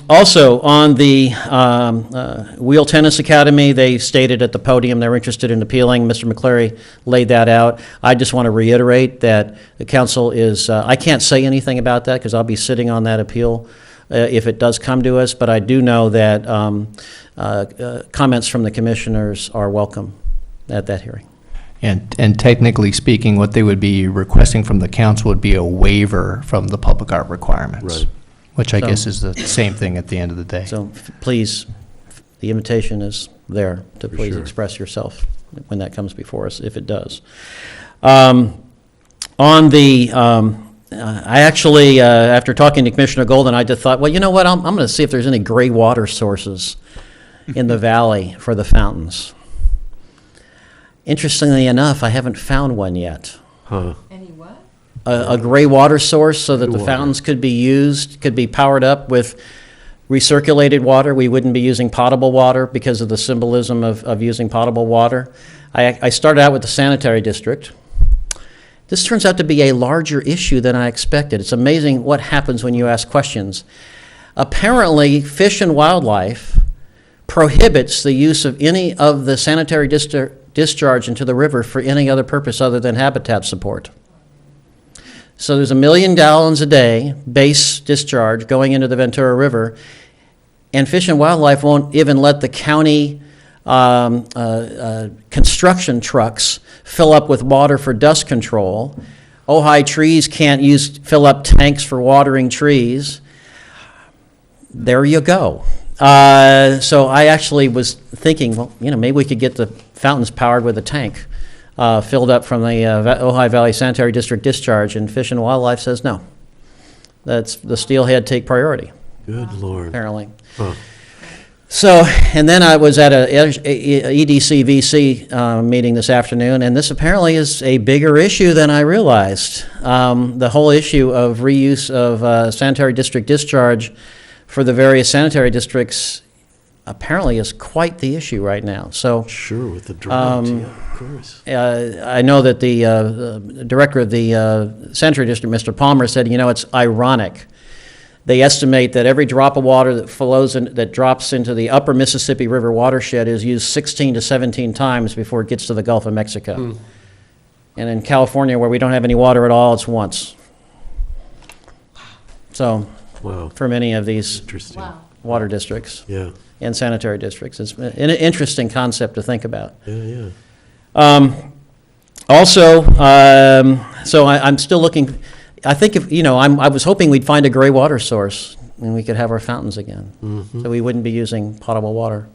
Also, on the Wheel Tennis Academy, they stated at the podium they're interested in appealing. Mr. McCleary laid that out. I just want to reiterate that the council is, I can't say anything about that because I'll be sitting on that appeal if it does come to us, but I do know that comments from the commissioners are welcome at that hearing. And technically speaking, what they would be requesting from the council would be a waiver from the public art requirements. Right. Which I So- guess is the same thing at the end of the day. So please, the invitation is there to For please sure. express yourself when that comes before us, if it does. On the, I actually, after talking to Commissioner Golden, I just thought, well, you know what, I'm going to see if there's any gray water sources in the valley for the fountains. Interestingly enough, I haven't found one yet. Huh. Any what? A gray water source so that Gray the water. fountains could be used, could be powered up with recirculated water. We wouldn't be using potable water because of the symbolism of using potable water. I started out with the sanitary district. This turns out to be a larger issue than I expected. It's amazing what happens when you ask questions. Apparently, Fish and Wildlife prohibits the use of any of the sanitary discharge into the river for any other purpose other than habitat support. So there's 1 million gallons a day base discharge going into the Ventura River, and Fish and Wildlife won't even let the county construction trucks fill up with water for dust control. Ojai Trees can't fill up tanks for watering trees. There you go. So I actually was thinking, well, maybe we could get the fountains powered with a tank filled up from the Ojai Valley Sanitary District discharge, and Fish and Wildlife says no. That's the steelhead take priority. Good Lord. apparently. Huh. So, and then I was at a EDC-VC meeting this afternoon, and this apparently is a bigger issue than I realized. The whole issue of reuse of sanitary district discharge for the various sanitary districts apparently is quite the issue right now. So Sure, with the drought, yeah, of course. I know that the director of the sanitary district, Mr. Palmer, said, you know, it's ironic. They estimate that every drop of water that flows in, that drops into the upper Mississippi River watershed is used 16 to 17 times before it gets to the Gulf of Mexico. And in California, where we don't have any water at all, it's once. So, Wow, for many of these interesting. water districts Yeah, and sanitary districts, it's an interesting concept to think about. yeah, yeah. Also, so I'm still looking, I think if, you know, I was hoping we'd find a gray water source and we could have our fountains again. So we wouldn't be using potable water.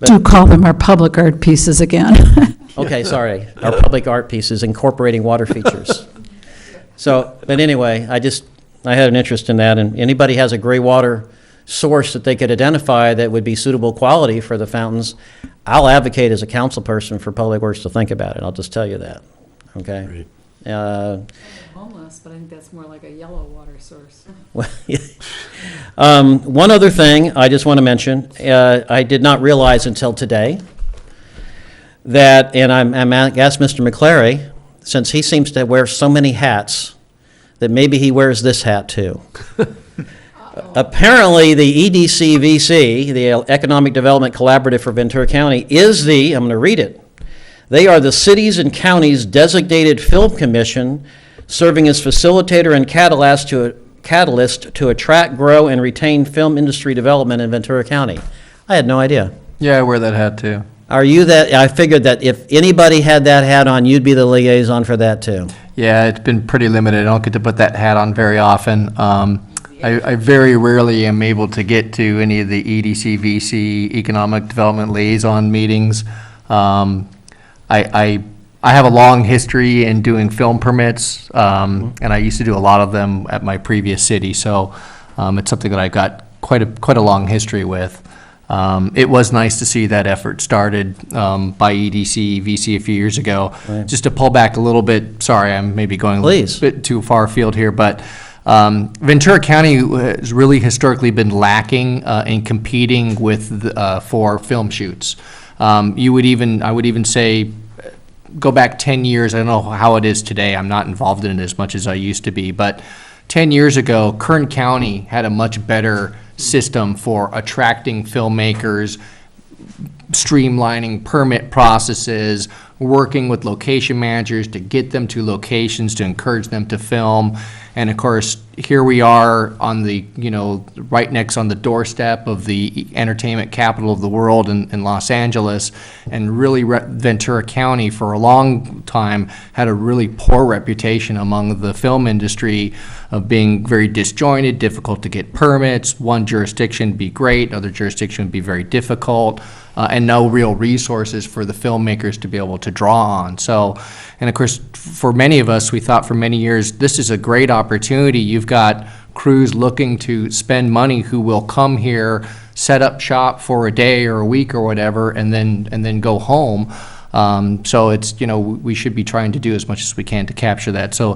Do call them our public art pieces again. Okay, sorry, our public art pieces incorporating water features. So, but anyway, I had an interest in that, and anybody has a gray water source that they could identify that would be suitable quality for the fountains, I'll advocate as a council person for Public Works to think about it, I'll just tell you that, okay? Great. Homeless, but I think that's more like a yellow water source. One other thing I just want to mention, I did not realize until today that, and I'm asked Mr. McClary, since he seems to wear so many hats, that maybe he wears this hat too. Apparently, the EDC-VC, the Economic Development Collaborative for Ventura County, is the, I'm going to read it, they are the cities and counties designated film commission serving as facilitator and catalyst to attract, grow, and retain film industry development in Ventura County. I had no idea. Yeah, I wear that hat too. Are you that, I figured that if anybody had that hat on, you'd be the liaison for that too. Yeah, it's been pretty limited. I don't get to put that hat on very often. I very rarely am able to get to any of the EDC, VC, Economic Development Liaison meetings. I have a long history in doing film permits, and I used to do a lot of them at my previous city, so it's something that I've got quite a long history with. It was nice to see that effort started by EDC, VC a few years ago. Right. Just to pull back a little bit, sorry, I'm maybe going Please. a bit too far afield here, but Ventura County has really historically been lacking in competing with for film shoots. I would even say, go back 10 years, I don't know how it is today, I'm not involved in it as much as I used to be, but 10 years ago, Kern County had a much better system for attracting filmmakers, streamlining permit processes, working with location managers to get them to locations to encourage them to film. And of course, here we are on the, right next on the doorstep of the entertainment capital of the world in Los Angeles. And really, Ventura County for a long time had a really poor reputation among the film industry of being very disjointed, difficult to get permits. One jurisdiction would be great, other jurisdiction would be very difficult. And no real resources for the filmmakers to be able to draw on. So, and of course, for many of us, we thought for many years, this is a great opportunity. You've got crews looking to spend money who will come here, set up shop for a day or a week or whatever, and then go home. So it's, we should be trying to do as much as we can to capture that. So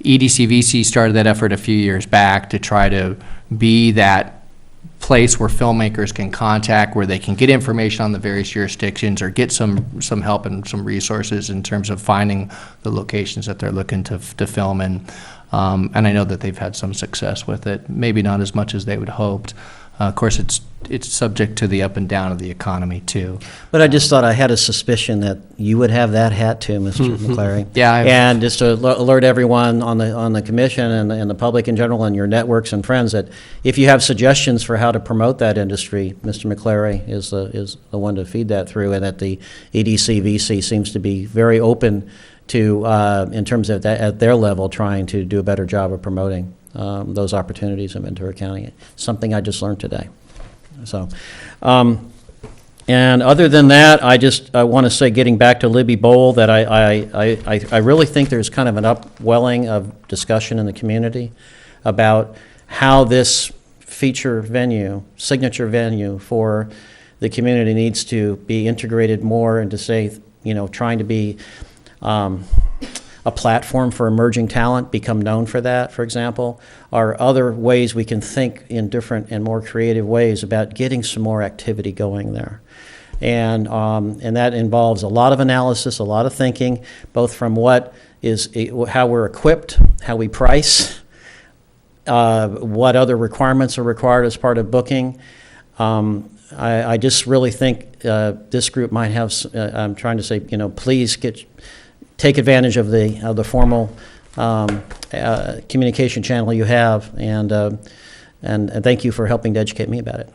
EDC-VC started that effort a few years back to try to be that place where filmmakers can contact, where they can get information on the various jurisdictions or get some help and some resources in terms of finding the locations that they're looking to film in. And I know that they've had some success with it, maybe not as much as they would hoped. Of course, it's subject to the up and down of the economy too. But I just thought I had a suspicion that you would have that hat too, Mr. McClary. Yeah, and just to alert everyone on the commission and the public in general and your networks and friends that if you have suggestions for how to promote that industry, Mr. McClary is the one to feed that through, and that the EDC-VC seems to be very open to, in terms of that, at their level, trying to do a better job of promoting those opportunities in Ventura County. Something I just learned today. So, and other than that, I want to say, getting back to Libby Bowl, that I really think there's kind of an upwelling of discussion in the community about how this feature venue, signature venue for the community needs to be integrated more into, say, trying to be a platform for emerging talent, become known for that, for example, are other ways we can think in different and more creative ways about getting some more activity going there. And that involves a lot of analysis, a lot of thinking, both from how we're equipped, how we price, what other requirements are required as part of booking. I just really think this group might have, I'm trying to say, please take advantage of the formal communication channel you have, and thank you for helping to educate me about it.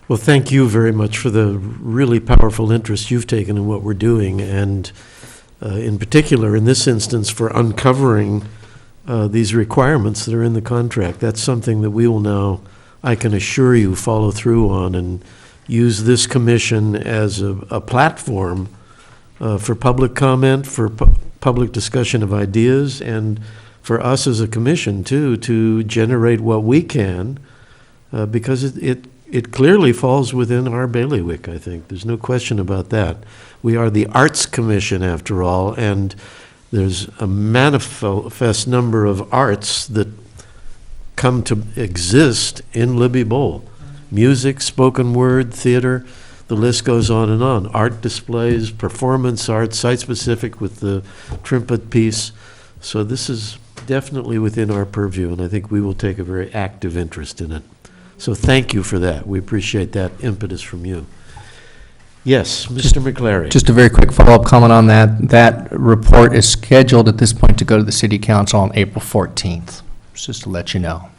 Well, thank you very much for the really powerful interest you've taken in what we're doing, and in particular, in this instance, for uncovering these requirements that are in the contract. That's something that we will now, I can assure you, follow through on and use this commission as a platform for public comment, for public discussion of ideas, and for us as a commission, too, to generate what we can, because it clearly falls within our bailiwick, I think. There's no question about that. We are the Arts Commission, after all, and there's a manifest number of arts that come to exist in Libby Bowl. Music, spoken word, theater, the list goes on and on. Art displays, performance art, site-specific with the Trimpet piece. So this is definitely within our purview, and I think we will take a very active interest in it. So thank you for that. We appreciate that impetus from you. Yes, Mr. McClary. Just a very quick follow-up comment on that. That report is scheduled at this point to go to the City Council on April 14th, just to let you know.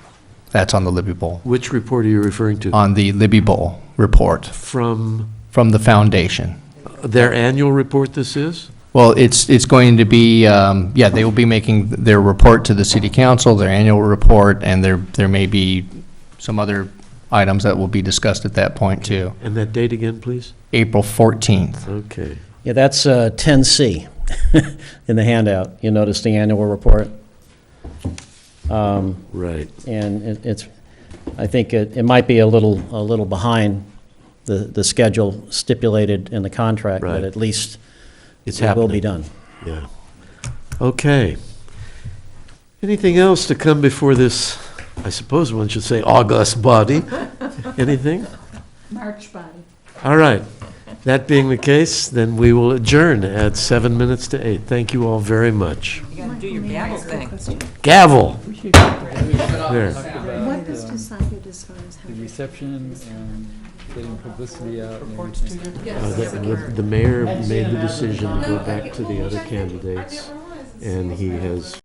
That's on the Libby Bowl. Which report are you referring to? On the Libby Bowl report. From the foundation. their annual report this is? Well, it's going to be, they will be making their report to the City Council, their annual report, and there may be some other items that will be discussed at that point, too. And that date again, please? April 14th. Okay. Yeah, that's 10C in the handout. You notice the annual report. Right. And I think it might be a little behind the schedule stipulated in the contract, Right. but at least It's it will happening. be done. Yeah. Okay. Anything else to come before this, I suppose one should say, august body? Anything? March body. All right. That being the case, then we will adjourn at 7 minutes to 8. Thank you all very much. You gotta do your gavel thing. Gavel. There. What was decided as far as how? The reception and getting publicity out and everything. The mayor made the decision to go back to the other candidates, and he has